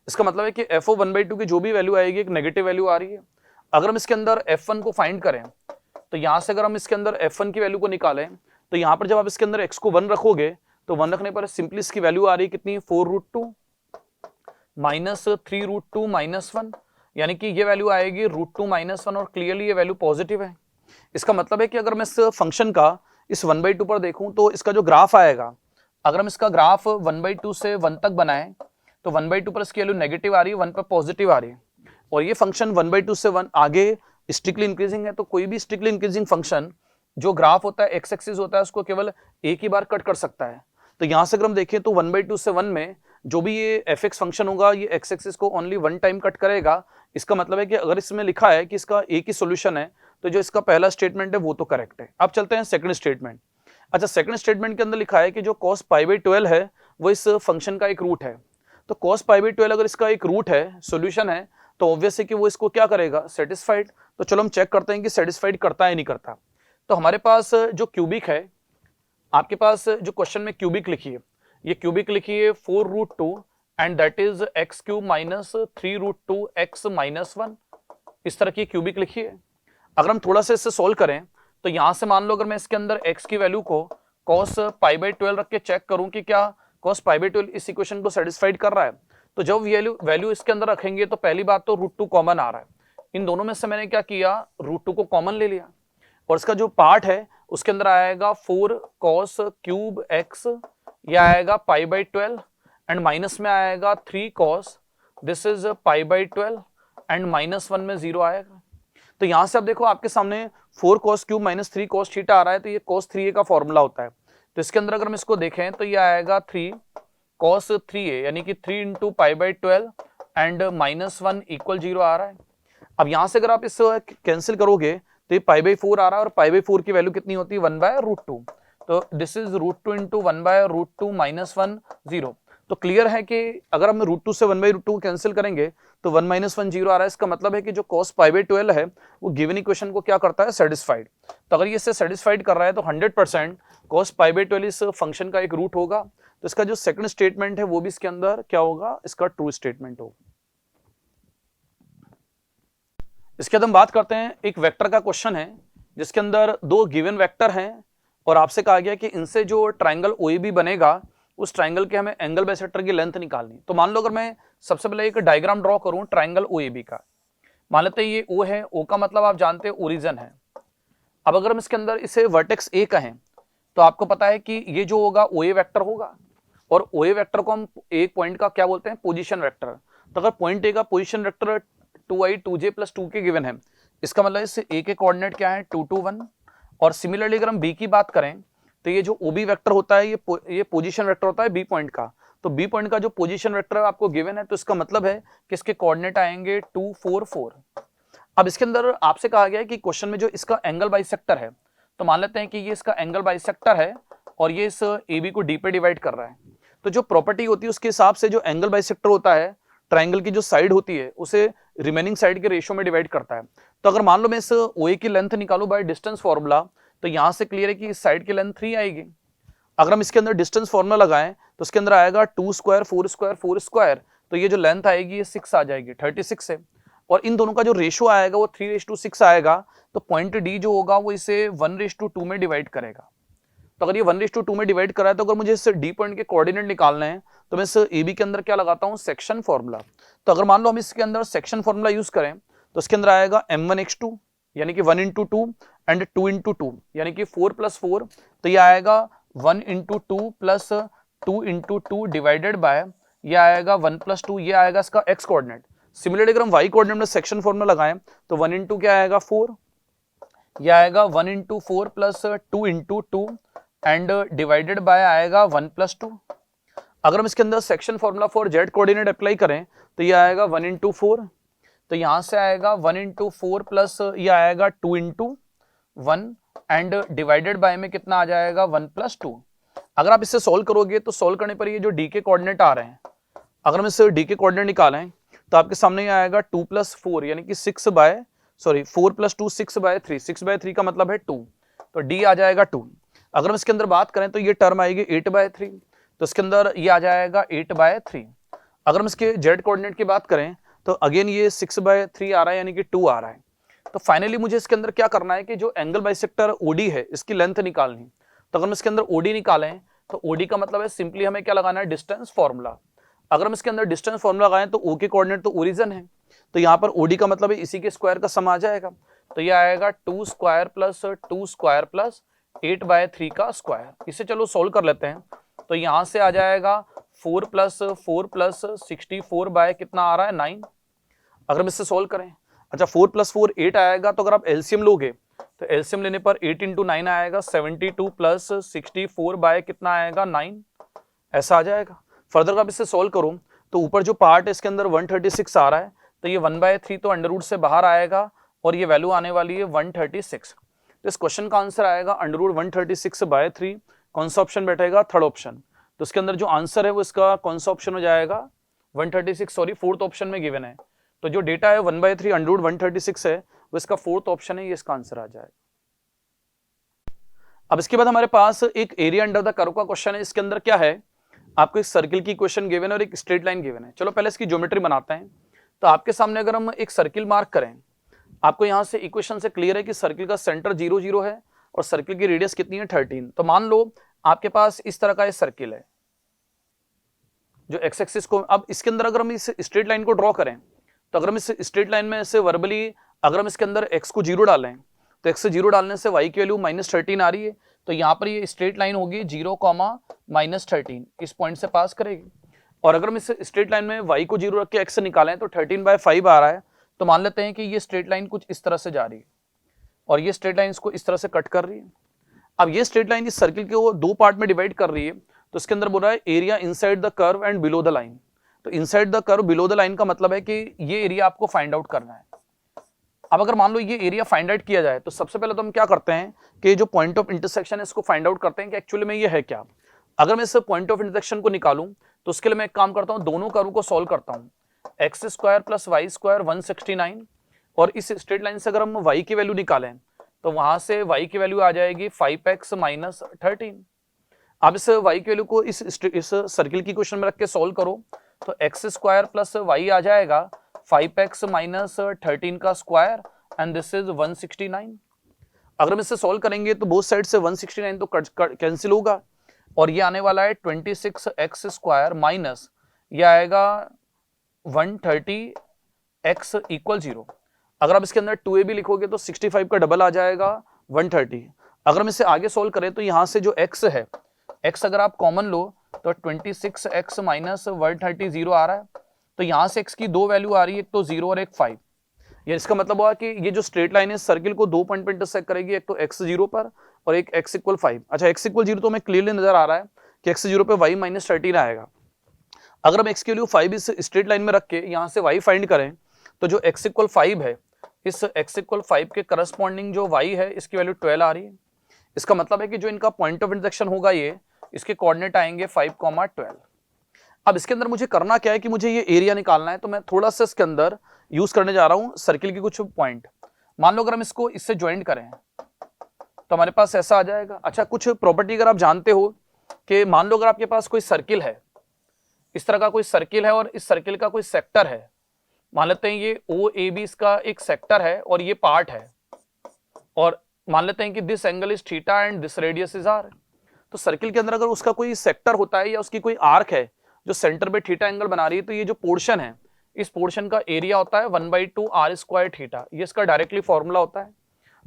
इसका मतलब है कि f(1/2) की जो भी वैल्यू आएगी एक नेगेटिव वैल्यू आ रही है। अगर हम इसके अंदर f1 को फाइंड करें तो यहां से अगर हम इसके अंदर f1 की वैल्यू को निकालें तो यहां पर जब आप इसके अंदर x को 1 रखोगे तो 1 रखने पर सिंपली इसकी वैल्यू आ रही है कितनी, 4√2 माइनस 3√2 - 1, यानी कि ये वैल्यू आएगी √2 - 1, और क्लियरली ये वैल्यू पॉजिटिव है। इसका मतलब है कि अगर मैं इस फंक्शन का इस 1/2 पर देखूं तो इसका जो ग्राफ आएगा, अगर हम इसका ग्राफ 1/2 से 1 तक बनाएं तो 1/2 पर इसकी वैल्यू नेगेटिव आ रही है, 1 पर पॉजिटिव आ रही है, और ये फंक्शन 1/2 से 1 आगे स्ट्रिक्टली इंक्रीजिंग है। तो कोई भी स्ट्रिक्टली इंक्रीजिंग फंक्शन जो ग्राफ होता है एक्स एक्सिस होता है उसको केवल एक ही बार कट कर सकता है। तो यहां से अगर हम देखें तो 1/2 से 1 में जो भी ये f(x) फंक्शन होगा ये एक्स एक्सिस को ओनली 1 टाइम कट करेगा। इसका मतलब है कि अगर इसमें लिखा है कि इसका एक ही सॉल्यूशन है तो जो इसका पहला स्टेटमेंट है वो तो करेक्ट है। अब चलते हैं सेकंड स्टेटमेंट। अच्छा, सेकंड स्टेटमेंट के अंदर लिखा है कि जो cos π/12 है वो इस फंक्शन का एक रूट है। तो cos π/12 अगर इसका एक रूट है, सॉल्यूशन है, तो ऑब्वियस है कि वो इसको क्या करेगा, सेटिस्फाइड। तो चलो हम चेक करते हैं कि सेटिस्फाइड करता है नहीं करता। तो हमारे पास जो क्यूबिक है, आपके पास जो क्वेश्चन में क्यूबिक लिखी है, ये क्यूबिक लिखी है 4√2 and that is x³ minus 3√2x minus 1, इस तरह की क्यूबिक लिखी है। अगर हम थोड़ा सा इससे सोल्व करें तो यहां से मान लो अगर मैं इसके अंदर x की वैल्यू को cos π/12 रख के चेक करूं कि क्या cos π/12 इस इक्वेशन को सेटिस्फाइड कर रहा है, तो जब वैल्यू इसके अंदर रखेंगे तो पहली बात तो √2 कॉमन आ रहा है। इन दोनों में से मैंने क्या किया, √2 को कॉमन ले लिया, और इसका जो पार्ट है उसके अंदर आएगा 4 cos³ x, यह आएगा π/12 एंड माइनस में आएगा 3 cos, दिस इज π/12 एंड -1 में 0 आएगा। तो यहां से अब देखो आपके सामने 4 cos cube minus 3 cos theta आ रहा है, तो ये cos 3a का फॉर्मूला होता है। तो इसके अंदर अगर हम इसको देखें तो ये आएगा 3 cos 3a यानी कि 3 into pi by 12 and -1 equal 0 आ रहा है। अब यहां से अगर आप इससे कैंसिल करोगे तो ये पाई बाई 4 आ रहा है, और पाई बाई 4 की वैल्यू कितनी होती है 1/√2। तो दिस इज √2 इंटू 1/√2 -1 0। तो क्लियर है कि अगर हम √2 से 1/√2 कैंसिल करेंगे तो 1 - 1 0 आ रहा है। इसका मतलब है कि जो cos पाई बाई 12 है वो गिवन इक्वेशन को क्या करता है, सेटिस्फाइड। तो अगर ये इससे सेटिस्फाइड कर रहा है तो 100% cos पाई बाई 12 इस फंक्शन का एक रूट होगा। तो इसका जो सेकंड स्टेटमेंट है वो भी इसके अंदर क्या होगा, इसका ट्रू स्टेटमेंट होगा। इसके बाद हम बात करते हैं, एक वेक्टर का क्वेश्चन है जिसके अंदर दो गिवन वेक्टर हैं और आपसे कहा गया कि इनसे जो ट्राइंगल ओएबी बनेगा उस ट्राइंगल के हमें एंगल बाइसेक्टर की लेंथ निकालनी। तो मान लो अगर मैं सबसे पहले एक डायग्राम ड्रॉ करूं ट्राइंगल ओएबी का, मान लेते हैं ये ओ है, ओ का मतलब आप जानते हैं ओरिजिन है। अब अगर हम इसके अंदर इसे वर्टेक्स ए कहें तो आपको पता है कि ये जो होगा ओए वेक्टर होगा, और ओए वेक्टर को हम एक पॉइंट का क्या बोलते हैं, पोजीशन वेक्टर। तो अगर पॉइंट ए का position vector 2i 2j + 2k given है, इसका मतलब इस ए के कोऑर्डिनेट क्या है 2 2 1। और सिमिलरली अगर हम बी की बात करें तो ये जो ओबी वेक्टर होता है ये पोजीशन वेक्टर होता है बी पॉइंट का। तो बी पॉइंट का जो पोजीशन वेक्टर आपको गिवन है तो इसका मतलब है कि इसके कोऑर्डिनेट आएंगे 2 4 4। अब इसके अंदर आपसे कहा गया है कि क्वेश्चन में जो इसका एंगल बाइसेक्टर है, तो मान लेते हैं कि ये इसका एंगल बाइसेक्टर है और ये इस ए बी को डी पे डिवाइड कर रहा है। तो जो प्रॉपर्टी होती है उसके हिसाब से जो एंगल बाइसेक्टर होता है ट्राइंगल की जो साइड होती है उसे रिमेनिंग साइड के रेशियो में डिवाइड करता है। तो अगर मान लो मैं इस ओए की लेंथ निकालू बाय डिस्टेंस फॉर्मूला, तो यहां से क्लियर है कि इस साइड की लेंथ 3 आएगी। अगर हम इसके अंदर डिस्टेंस फॉर्मूला लगाएं तो इसके अंदर आएगा 2 स्क्वायर 4 स्क्वायर 4 स्क्वायर, तो ये जो लेंथ आएगी ये 6 आ जाएगी, 36 है। और इन दोनों का जो रेशियो आएगा वो 3:6 आएगा। तो पॉइंट डी जो होगा वो इसे 1:2 में डिवाइड करेगा। तो अगर ये 1:2 में डिवाइड करा है तो अगर मुझे इस डी पॉइंट के कोऑर्डिनेट निकालने हैं तो मैं इस ए बी के अंदर क्या लगाता हूं, सेक्शन फॉर्मूला। तो अगर मान लो हम इसके अंदर सेक्शन फॉर्मूला यूज करें तो इसके अंदर आएगा m1x2 यानी कि 1 × 2 एंड 2 × 2 यानी कि 4 + 4। तो ये आएगा 1 × 2 + 2 × 2 डिवाइडेड बाय ये आएगा 1 + 2, ये आएगा इसका x कोऑर्डिनेट। सिमिलरली अगर हम y कोऑर्डिनेट में सेक्शन फॉर्मूला लगाएं तो 1 × क्या आएगा 4, ये आएगा 1 × 4 + 2 × 2 एंड डिवाइडेड बाय आएगा 1 + 2। अगर हम इसके अंदर section formula for Z coordinate apply करें तो ये आएगा 1 × 4, तो यहां से आएगा 1 × 4 प्लस ये आएगा 2 × 1 एंड डिवाइडेड बाय में कितना आ जाएगा 1 + 2। अगर आप इससे सोल्व करोगे तो सोल्व करने पर ये जो डी के कोऑर्डिनेट आ रहे हैं, अगर हम इससे डी के कोऑर्डिनेट निकालें तो आपके सामने ये आएगा 2 + 4 यानी कि 4 + 2 6/3, 6/3 का मतलब है 2, तो डी आ जाएगा 2। अगर हम इसके अंदर बात करें तो ये टर्म आएगी 8/3, तो इसके अंदर ये आ जाएगा 8/3। अगर हम इसके जेड कोऑर्डिनेट की बात करें तो अगेन ये 6/3 आ रहा है यानी कि 2 आ रहा है। तो फाइनली मुझे इसके अंदर क्या करना है कि जो एंगल बाइसेक्टर ओडी है इसकी लेंथ निकालनी। तो अगर हम इसके अंदर ओडी निकालें तो ओडी का मतलब है सिंपली हमें क्या लगाना है, डिस्टेंस फॉर्मूला। अगर हम इसके अंदर डिस्टेंस फॉर्मूला लगाएं तो ओ के कोऑर्डिनेट तो ओरिजिन है, तो यहाँ पर ओडी का मतलब है इसी के स्क्वायर का सम आ जाएगा। तो ये आएगा 2 स्क्वायर + 2 स्क्वायर + 8/3 का स्क्वायर। इसे चलो सोल्व कर लेते हैं। तो यहां से आ जाएगा 4 + 4 + 64 बाय कितना आ रहा है 9। अगर हम इससे सोल्व करें, अच्छा 4 + 4 8 आएगा, तो अगर आप एलसीएम लोगे तो एलसीएम लेने पर 8 × 9 आएगा 72 + 64 बाय कितना आएगा 9, ऐसा आ जाएगा। फर्दर अगर आप इससे सोल्व करूं तो ऊपर जो पार्ट है इसके अंदर 136 आ रहा है, तो ये 1/3 तो अंडर रूट से बाहर आएगा और ये वैल्यू आने वाली है 136। तो इस क्वेश्चन का आंसर आएगा √136/3। कौन सा ऑप्शन बैठेगा, थर्ड ऑप्शन। तो इसके अंदर जो आंसर है वो इसका कौन सा ऑप्शन हो जाएगा 136, सॉरी फोर्थ ऑप्शन में गिवन है। तो जो डेटा है 1/3 √136 है वो इसका फोर्थ ऑप्शन है, ये इसका आंसर आ जाएगा। अब इसके बाद हमारे पास एक एरिया अंडर द कर्व का क्वेश्चन है। इसके अंदर क्या है, आपको एक सर्किल की इक्वेशन गिवन है और एक स्ट्रेट लाइन गिवन है। चलो पहले इसकी ज्योमेट्री बनाते हैं। तो आपके सामने अगर हम एक सर्किल मार्क करें, आपको यहां से इक्वेशन से क्लियर है कि सर्किल का सेंटर 0 0 है और सर्किल की रेडियस कितनी है 13। तो मान लो आपके पास इस तरह का ये सर्किल है जो एक्स एक्सिस को, अब इसके अंदर अगर हम इस स्ट्रेट लाइन को ड्रॉ करें तो अगर हम इस स्ट्रेट लाइन में ऐसे वर्बली अगर हम इसके अंदर x को 0 डालें तो x से 0 डालने से y की वैल्यू -13 आ रही है। तो यहाँ पर ये स्ट्रेट लाइन होगी 0, -13 इस पॉइंट से पास करेगी। और अगर हम इस स्ट्रेट लाइन में y को 0 रख के x से निकालें तो 13/5 आ रहा है, तो मान लेते हैं कि ये स्ट्रेट लाइन कुछ इस तरह से जा रही है और ये स्ट्रेट लाइन इसको इस तरह से कट कर रही है। अब ये स्ट्रेट लाइन इस सर्किल को दो पार्ट में डिवाइड कर रही है, तो इसके अंदर बोल रहा है area inside the curve and below the line. तो inside the curve below the line का मतलब है कि ये एरिया आपको फाइंड आउट करना है। अब अगर मान लो ये एरिया फाइंड आउट किया जाए तो सबसे पहले तो हम क्या करते हैं कि जो पॉइंट ऑफ इंटरसेक्शन है इसको फाइंड आउट करते हैं कि एक्चुअली में ये है क्या। अगर मैं इस पॉइंट ऑफ इंटरसेक्शन को निकालूं तो उसके लिए मैं एक काम करता हूं, दोनों कर्व को सॉल्व करता हूं। X square plus y square 169, और इस स्ट्रेट लाइन से अगर हम y की वैल्यू निकालें तो वहां से y की वैल्यू आ जाएगी 5x माइनस 13। अब इस y की वैल्यू को इस सर्किल की क्वेश्चन में रख के सॉल्व करो तो एक्स स्क्वायर प्लस वाई आ जाएगा 5x माइनस 13 का स्क्वायर एंड दिस इज 169। अगर हम इसे सॉल्व करेंगे तो बोथ साइड से 169 तो कैंसिल होगा और ये आने वाला है 26x स्क्वायर माइनस ये आएगा 130x इक्वल 0। अगर आप इसके अंदर 2ab लिखोगे तो 65 का डबल आ जाएगा 130। अगर हम इसे आगे सोल्व करें तो यहाँ से जो x है, x अगर आप कॉमन लो तो 26x माइनस 130 0 आ रहा है। तो यहाँ से x की दो वैल्यू आ रही है, एक तो 0 और एक 5। ये इसका मतलब हुआ कि ये जो स्ट्रेट लाइन है सर्किल को दो पॉइंट पर इंटरसेक्ट करेगी, एक तो x 0 पर और एक x इक्वल 5। अच्छा x इक्वल 0 तो हमें क्लियरली नजर आ रहा है कि x 0 पे y माइनस 13 आएगा। अगर हम x की वैल्यू 5 इस स्ट्रेट लाइन में रख के यहाँ से y फाइंड करें तो जो x इक्वल 5 है, इस x इक्वल 5 के करस्पॉन्डिंग जो y है इसकी वैल्यू 12 आ रही है। इसका मतलब है कि जो इनका पॉइंट ऑफ इंटरसेक्शन होगा ये इसके कोऑर्डिनेट आएंगे 5,12। अब इसके अंदर मुझे करना क्या है कि मुझे ये एरिया निकालना है, तो मैं थोड़ा सा इसके अंदर यूज करने जा रहा हूं सर्किल की कुछ पॉइंट। मान लो अगर हम इसको इससे ज्वाइंट करें तो हमारे पास ऐसा आ जाएगा। अच्छा कुछ प्रॉपर्टी अगर आप जानते हो कि मान लो अगर आपके पास कोई सर्किल है, इस तरह का कोई सर्किल है और इस सर्किल का कोई सेक्टर है, मान लेते हैं ये OAB इसका एक सेक्टर है और ये पार्ट है, और मान लेते हैं कि this angle is theta and this radius is r. तो सर्किल के अंदर अगर उसका कोई सेक्टर होता है या उसकी कोई आर्क है जो सेंटर पे थीटा एंगल बना रही है, तो ये जो पोर्शन है इस पोर्शन का एरिया होता है 1/2 r स्क्वायर थीटा। ये इसका डायरेक्टली फॉर्मूला होता है।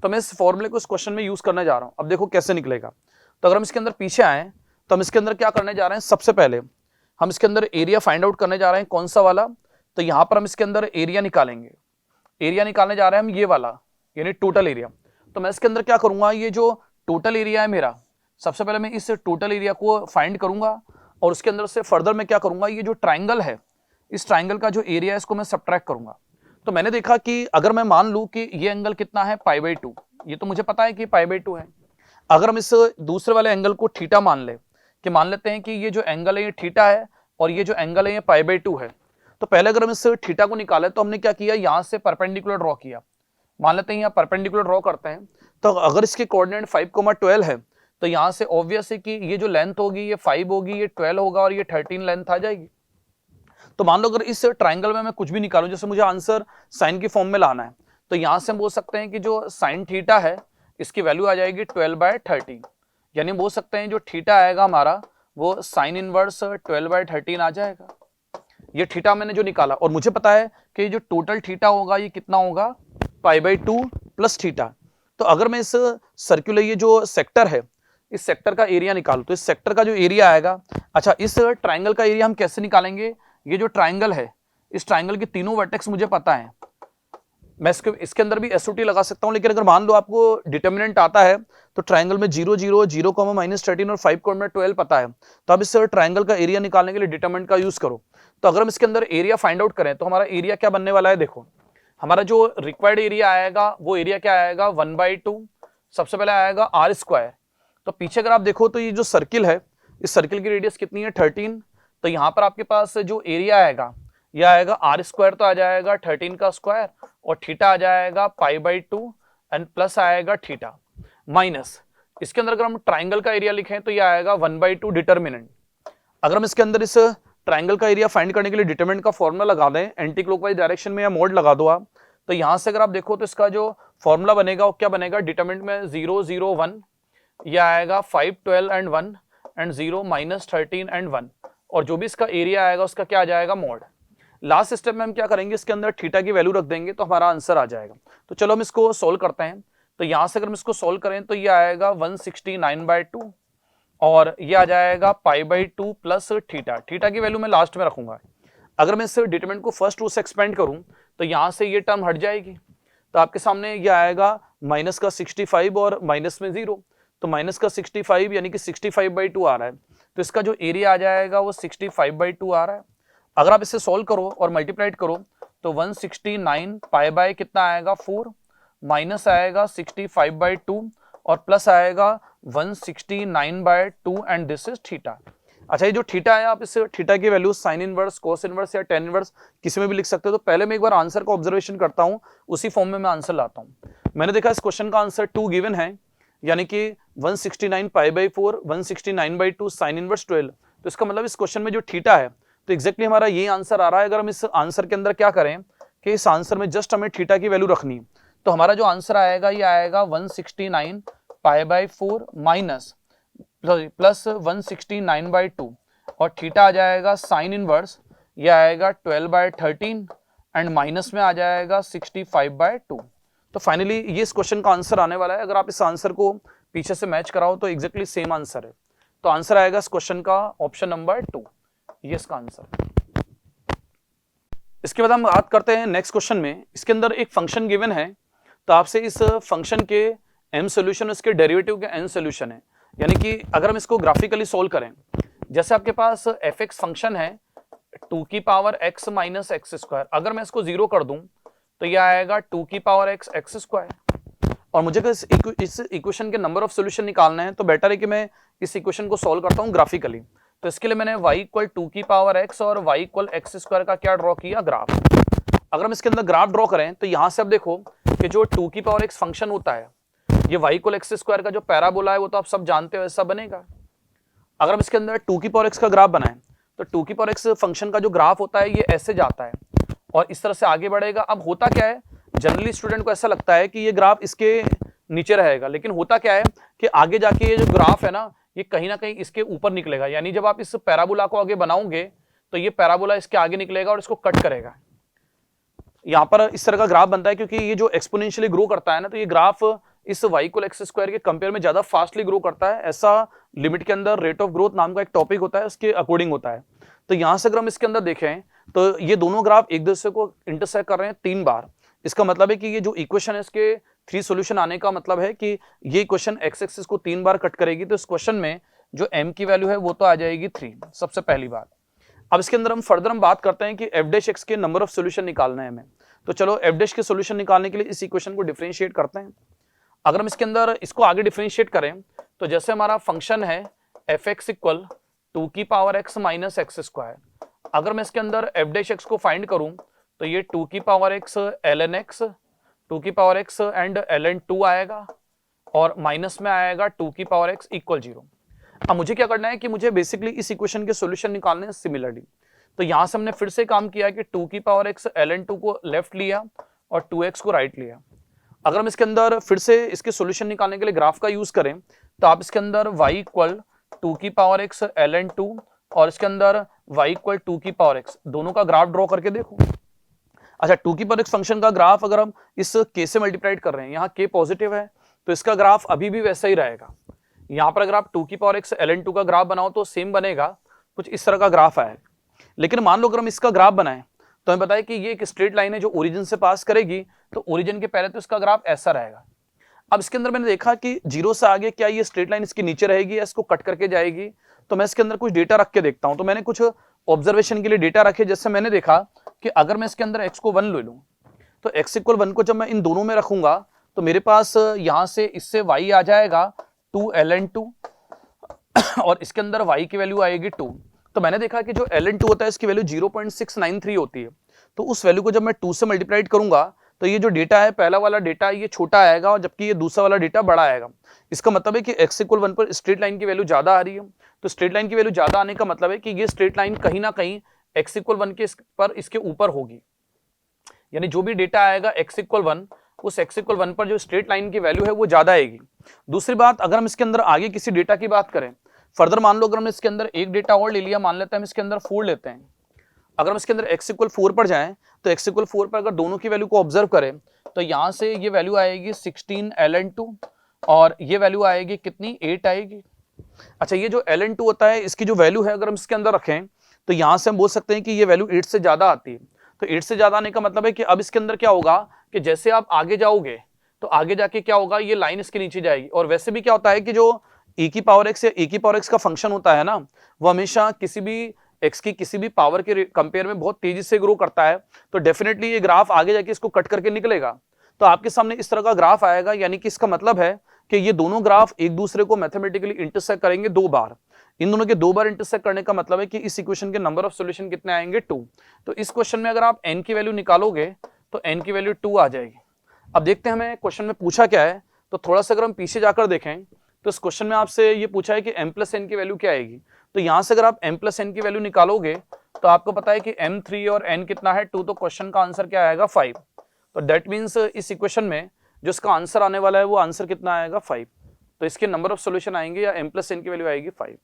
तो मैं इस फॉर्मूले को इस क्वेश्चन में यूज करने जा रहा हूं। अब देखो कैसे निकलेगा। तो अगर हम इसके अंदर पीछे आए तो हम इसके अंदर क्या करने जा रहे हैं, सबसे पहले हम इसके अंदर एरिया फाइंड आउट करने जा रहे हैं। कौन सा वाला, तो यहां पर हम इसके अंदर एरिया निकालेंगे। एरिया निकालने जा रहे हैं हम ये वाला, यानी टोटल एरिया। तो मैं इसके अंदर क्या करूंगा, ये जो टोटल एरिया है मेरा, सबसे पहले मैं इस टोटल एरिया को फाइंड करूंगा और उसके अंदर से फर्दर मैं क्या करूंगा, ये जो ट्राइंगल है इस ट्राइंगल का जो एरिया है इसको मैं सबट्रैक्ट करूंगा। तो मैंने देखा कि अगर मैं मान लूं कि ये एंगल कितना है π/2, ये तो मुझे पता है कि π/2 है। अगर हम इस दूसरे वाले एंगल को थीटा मान ले, कि मान लेते हैं कि ये जो एंगल है ये थीटा है और ये जो एंगल है ये π/2 है, तो पहले अगर हम इस थीटा को निकाले तो हमने क्या किया, यहाँ से परपेंडिकुलर ड्रॉ किया। मान लेते हैं यहाँ परपेंडिकुलर ड्रॉ करते हैं, तो अगर इसके कोऑर्डिनेट 5,12 है तो यहाँ से ऑब्वियस है कि ये जो लेंथ होगी ये 5 होगी, ये 12 होगा और ये 13 लेंथ आ जाएगी। तो मान लो अगर इस ट्राइंगल में मैं कुछ भी निकालूं, जैसे मुझे आंसर साइन की फॉर्म में लाना है, तो यहां से हम बोल सकते हैं कि जो साइन थीटा है इसकी वैल्यू आ जाएगी 12/13। यानी बोल सकते हैं जो थीटा आएगा हमारा वो साइन इनवर्स 12/13 आ जाएगा। ये थीटा मैंने जो निकाला, और मुझे पता है कि जो टोटल थीटा होगा ये कितना होगा, π/2 प्लस थीटा। तो अगर मैं इस सर्कुलर ये जो सेक्टर है इस सेक्टर का एरिया निकालूं तो इस सेक्टर का जो एरिया आएगा, अच्छा इस ट्राइंगल का एरिया हम कैसे निकालेंगे, ये जो ट्राइंगल है इस ट्राइंगल के तीनों वर्टेक्स मुझे पता है, मैं इसके अंदर भी SOT लगा सकता हूं। लेकिन अगर मान लो आपको डिटर्मिनेंट आता है तो ट्राइंगल में 0 0 0 -13 और 5,12 पता है, तो अब इस ट्राइंगल का एरिया निकालने के लिए डिटर्मिनेंट का यूज करो। तो अगर हम इसके अंदर एरिया फाइंड आउट करें तो हमारा एरिया क्या बनने वाला है, देखो हमारा जो रिक्वायर्ड एरिया आएगा वो एरिया क्या आएगा 1/2, सबसे पहले आएगा r स्क्वायर। तो पीछे अगर आप देखो तो ये जो सर्किल है इस सर्किल की रेडियस कितनी है 13, तो यहाँ पर आपके पास जो एरिया आएगा यह आएगा r स्क्वायर, तो आ जाएगा 13 का स्क्वायर और थीटा आ जाएगा π/2 एंड प्लस आएगा थीटा माइनस इसके अंदर अगर हम ट्राइंगल का एरिया लिखें तो यह आएगा 1/2 डिटर्मिनेंट। अगर हम इसके अंदर इस ट्राइंगल का एरिया फाइंड करने के लिए डिटरमिनेंट का फॉर्मूला लगा दें एंटी क्लॉकवाइज डायरेक्शन में या मोड लगा दो आप, तो यहां से अगर आप देखो तो इसका जो फॉर्मूला बनेगा वो क्या बनेगा, डिटरमिनेंट में 0 0 1 यह आएगा 5 12 एंड 1 एंड 0 -13 एंड 1, और जो भी इसका एरिया आएगा उसका क्या आ जाएगा मोड। लास्ट स्टेप में हम क्या करेंगे, इसके अंदर थीटा की वैल्यू रख देंगे तो हमारा आंसर आ जाएगा। तो चलो हम इसको सोल्व करते हैं। तो यहां से अगर हम इसको सोल्व करें तो ये आएगा 169/2 और ये आ जाएगा π/2 प्लस थीटा। थीटा की वैल्यू मैं लास्ट में रखूंगा। अगर मैं इस डिटरमिनेंट को फर्स्ट रो से एक्सपेंड करूं तो यहाँ से ये टर्म हट जाएगी, तो आपके सामने ये आएगा माइनस का 65 और माइनस में 0, तो माइनस का 65 यानी कि 65/2 आ रहा है, तो इसका जो एरिया आ जाएगा वो 65/2 आ रहा है। अगर आप इसे सोल्व करो और मल्टीप्लाइड करो तो 169 पाई बाय कितना आएगा 4, माइनस आएगा 65/2 और प्लस आएगा 169/2 एंड दिस इज थीटा। अच्छा, ये जो थीटा है आप इस थीटा की value sine inverse, cos inverse या टेन इनवर्स किसी में भी लिख सकते हो। तो पहले मैं एक बार आंसर का ऑब्जर्वेशन करता हूं, उसी फॉर्म में मैं आंसर लाता हूं। मैंने देखा इस क्वेश्चन का आंसर 2 गिवन है, यानी कि 169 पाई बाई 4, 169/2 साइन इनवर्स 12। तो इसका मतलब इस क्वेश्चन में जो थीटा है तो एग्जैक्टली हमारा ये आंसर आ रहा है। अगर हम इस आंसर के अंदर क्या करें कि इस आंसर में जस्ट हमें थीटा की वैल्यू रखनी है, तो हमारा जो आंसर आएगा ये आएगा 169 पाई बाई 4 माइनस प्लस 169/2 और थीटा आ जाएगा साइन इनवर्स, ये आएगा 12/13 एंड माइनस में आ जाएगा 65/2। तो फाइनली ये इस क्वेश्चन का आंसर आने वाला है। अगर आप इस आंसर को पीछे से मैच कराओ तो एग्जैक्टली सेम आंसर है। तो आंसर आएगा इस क्वेश्चन का ऑप्शन नंबर 2, ये इसका आंसर। इसके बाद हम बात करते हैं नेक्स्ट क्वेश्चन में। इसके अंदर एक फंक्शन गिवन है, तो आपसे इस फंक्शन के m सोल्यूशन, इसके डेरिवेटिव के n सोल्यूशन है। यानी कि अगर हम इसको ग्राफिकली सोल्व करें, जैसे आपके पास fx फंक्शन है 2 की power x minus x square, अगर मैं इसको 0 कर दूं तो यह आएगा 2 की पावर x एक्स स्क्वायर। और मुझे इस इक्वेशन के नंबर ऑफ सोल्यूशन निकालना है, तो बेटर है कि मैं इस इक्वेशन को सोल्व करता हूं ग्राफिकली। तो इसके लिए मैंने y इक्वल 2 की पावर x और y इक्वल एक्स स्क्वायर का क्या ड्रॉ किया, ग्राफ। अगर हम इसके अंदर ग्राफ ड्रॉ करें तो यहां से अब देखो कि जो 2 की पावर x फंक्शन होता है, ये y इक्वल एक्स स्क्वायर का जो पैराबोला है वो तो आप सब जानते हो ऐसा बनेगा। अगर हम इसके अंदर 2 की पावर x का ग्राफ बनाएं तो 2 की पावर x फंक्शन का जो ग्राफ होता है ये ऐसे जाता है और इस तरह से आगे बढ़ेगा। अब होता क्या है, जनरली स्टूडेंट को ऐसा लगता है कि ये ग्राफ इसके नीचे रहेगा, लेकिन होता क्या है कि आगे जाके ये जो ग्राफ है ना, ये कहीं ना कहीं इसके ऊपर निकलेगा। यानी जब आप इस पैराबोला को आगे बनाओगे तो ये पैराबोला इसके आगे निकलेगा और इसको कट करेगा। यहाँ पर इस तरह का ग्राफ बनता है क्योंकि ये जो एक्सपोनेंशियली ग्रो करता है ना, तो ये ग्राफ इस y इक्वल एक्स स्क्वायर के कंपेयर में ज्यादा फास्टली ग्रो करता है। ऐसा लिमिट के अंदर रेट ऑफ ग्रोथ नाम का एक टॉपिक होता है, उसके अकॉर्डिंग होता है। तो यहां से अगर हम इसके अंदर देखें तो ये दोनों ग्राफ एक दूसरे को इंटरसेक्ट कर रहे हैं 3 बार। इसका मतलब है कि ये जो इक्वेशन है इसके 3 सॉल्यूशन आने का मतलब है कि ये इक्वेशन एक्स एक्सिस को 3 बार कट करेगी। तो इस क्वेश्चन में जो m की वैल्यू है वो तो आ जाएगी 3, सबसे पहली बात। अब इसके अंदर हम फर्दर बात करते हैं कि एफ डैश एक्स के नंबर ऑफ सोल्यूशन निकालना है हमें। तो चलो एफ डैश के सोल्यूशन निकालने के लिए इस इक्वेशन को डिफरेंशिएट करते हैं। अगर हम इसके अंदर इसको आगे डिफरेंशिएट करें तो जैसे हमारा फंक्शन है एफ एक्स इक्वल 2 की power x minus x square, अगर मैं इसके अंदर एफ डैश एक्स को फाइंड करूं तो ये 2 की पावर x ln x, 2 की पावर x एंड ln 2 आएगा और माइनस में आएगा 2 की पावर x इक्वल 0। अब मुझे क्या करना है कि मुझे बेसिकली इस इक्वेशन के सॉल्यूशन निकालने हैं सिमिलरली। तो यहां से हमने फिर से काम किया कि 2 की पावर x ln 2 को लेफ्ट लिया और 2x को राइट लिया। अगर हम इसके अंदर फिर से इसके सॉल्यूशन निकालने के लिए ग्राफ का यूज करें तो आप इसके अंदर y इक्वल 2 की पावर x ln 2 और इसके अंदर y इक्वल 2 की पावर x, दोनों का ग्राफ ड्रॉ करके देखो। अच्छा, 2 की पावर x फंक्शन का ग्राफ अगर हम इस k से मल्टीप्लाइड कर रहे हैं, यहाँ k पॉजिटिव है तो इसका ग्राफ अभी भी वैसा ही रहेगा। यहाँ पर अगर आप 2 की पावर x ln 2 का ग्राफ बनाओ तो सेम बनेगा, कुछ इस तरह का ग्राफ आए। लेकिन मान लो अगर हम इसका ग्राफ बनाएं तो हमें पता है कि ये एक स्ट्रेट लाइन है जो ओरिजिन से पास करेगी, तो ओरिजिन के पहले तो इसका ग्राफ ऐसा रहेगा। अब इसके अंदर मैंने देखा कि 0 से आगे क्या ये स्ट्रेट लाइन इसके नीचे रहेगी या इसको कट करके जाएगी। तो मैं इसके अंदर कुछ डेटा रख के देखता हूं। तो मैंने कुछ ऑब्जर्वेशन के लिए डेटा रखे, जैसे मैंने देखा कि अगर मैं इसके अंदर x को 1 ले लूं तो x इक्वल 1 को जब मैं इन दोनों में रखूंगा तो मेरे पास यहां से इससे y आ जाएगा 2 ln 2 और इसके अंदर y की वैल्यू आएगी 2। तो मैंने देखा कि जो ln 2 होता है इसकी वैल्यू 0.693 होती है। तो उस वैल्यू को जब मैं 2 से मल्टीप्लाइड करूंगा तो ये जो डेटा है, पहला वाला डेटा ये छोटा आएगा और जबकि ये दूसरा वाला डेटा बड़ा आएगा। इसका मतलब है कि x इक्वल 1 पर स्ट्रेट लाइन की वैल्यू ज्यादा आ रही है। तो स्ट्रेट लाइन की वैल्यू ज्यादा आने का मतलब है कि ये स्ट्रेट लाइन कहीं ना कहीं x इक्वल 1 के पर इसके ऊपर होगी। यानी जो भी डेटा आएगा x इक्वल 1, उस x इक्वल 1 पर जो स्ट्रेट लाइन की वैल्यू है वो ज्यादा आएगी। दूसरी बात, अगर हम इसके अंदर आगे किसी डेटा की बात करें, फर्दर मान लो अगर हम इसके अंदर एक डेटा और ले लिया, मान लेते हैं हम इसके अंदर 4 लेते हैं। अगर हम इसके अंदर x इक्वल 4 पर जाएं तो x इक्वल 4 पर अगर दोनों की वैल्यू को ऑब्जर्व करें तो यहां से ये वैल्यू आएगी 16 ln 2 और ये वैल्यू आएगी कितनी, 8 आएगी। अच्छा, ये जो ln 2 होता है इसकी जो वैल्यू है अगर हम इसके अंदर रखें तो यहां से हम बोल सकते हैं कि ये वैल्यू 8 से ज्यादा आती है। तो 8 से ज्यादा आने का मतलब है कि अब इसके अंदर क्या होगा कि जैसे आप आगे जाओगे तो आगे जाके क्या होगा, ये लाइन इसके नीचे जाएगी। और वैसे भी क्या होता है कि जो e की पावर x या e की पावर x का फंक्शन होता है ना, वो हमेशा किसी भी x की किसी भी पावर के कंपेयर में बहुत तेजी से ग्रो करता है। तो डेफिनेटली ये ग्राफ आगे जाके इसको कट करके निकलेगा। तो आपके सामने इस तरह का ग्राफ आएगा, यानी कि इसका मतलब है कि ये दोनों ग्राफ एक दूसरे को मैथमेटिकली इंटरसेक्ट करेंगे 2 बार। इन दोनों के 2 बार इंटरसेक्ट करने का मतलब है कि इस इक्वेशन के नंबर ऑफ सॉल्यूशन कितने आएंगे, 2। तो इस क्वेश्चन में अगर आप n की वैल्यू निकालोगे तो n की वैल्यू 2 आ जाएगी। अब देखते हैं हमें क्वेश्चन में पूछा क्या है। तो थोड़ा सा अगर हम पीछे जाकर देखें तो इस क्वेश्चन में आपसे ये पूछा है कि m प्लस n की वैल्यू क्या आएगी। तो यहां से अगर आप m प्लस n की वैल्यू निकालोगे तो आपको पता है कि m3 और n कितना है, 2। तो क्वेश्चन का आंसर क्या आएगा, 5। तो दैट मीन्स इस इक्वेशन में जो इसका आंसर आने वाला है वो आंसर कितना आएगा, 5। तो इसके नंबर ऑफ सॉल्यूशन आएंगे या m प्लस n की वैल्यू आएगी 5।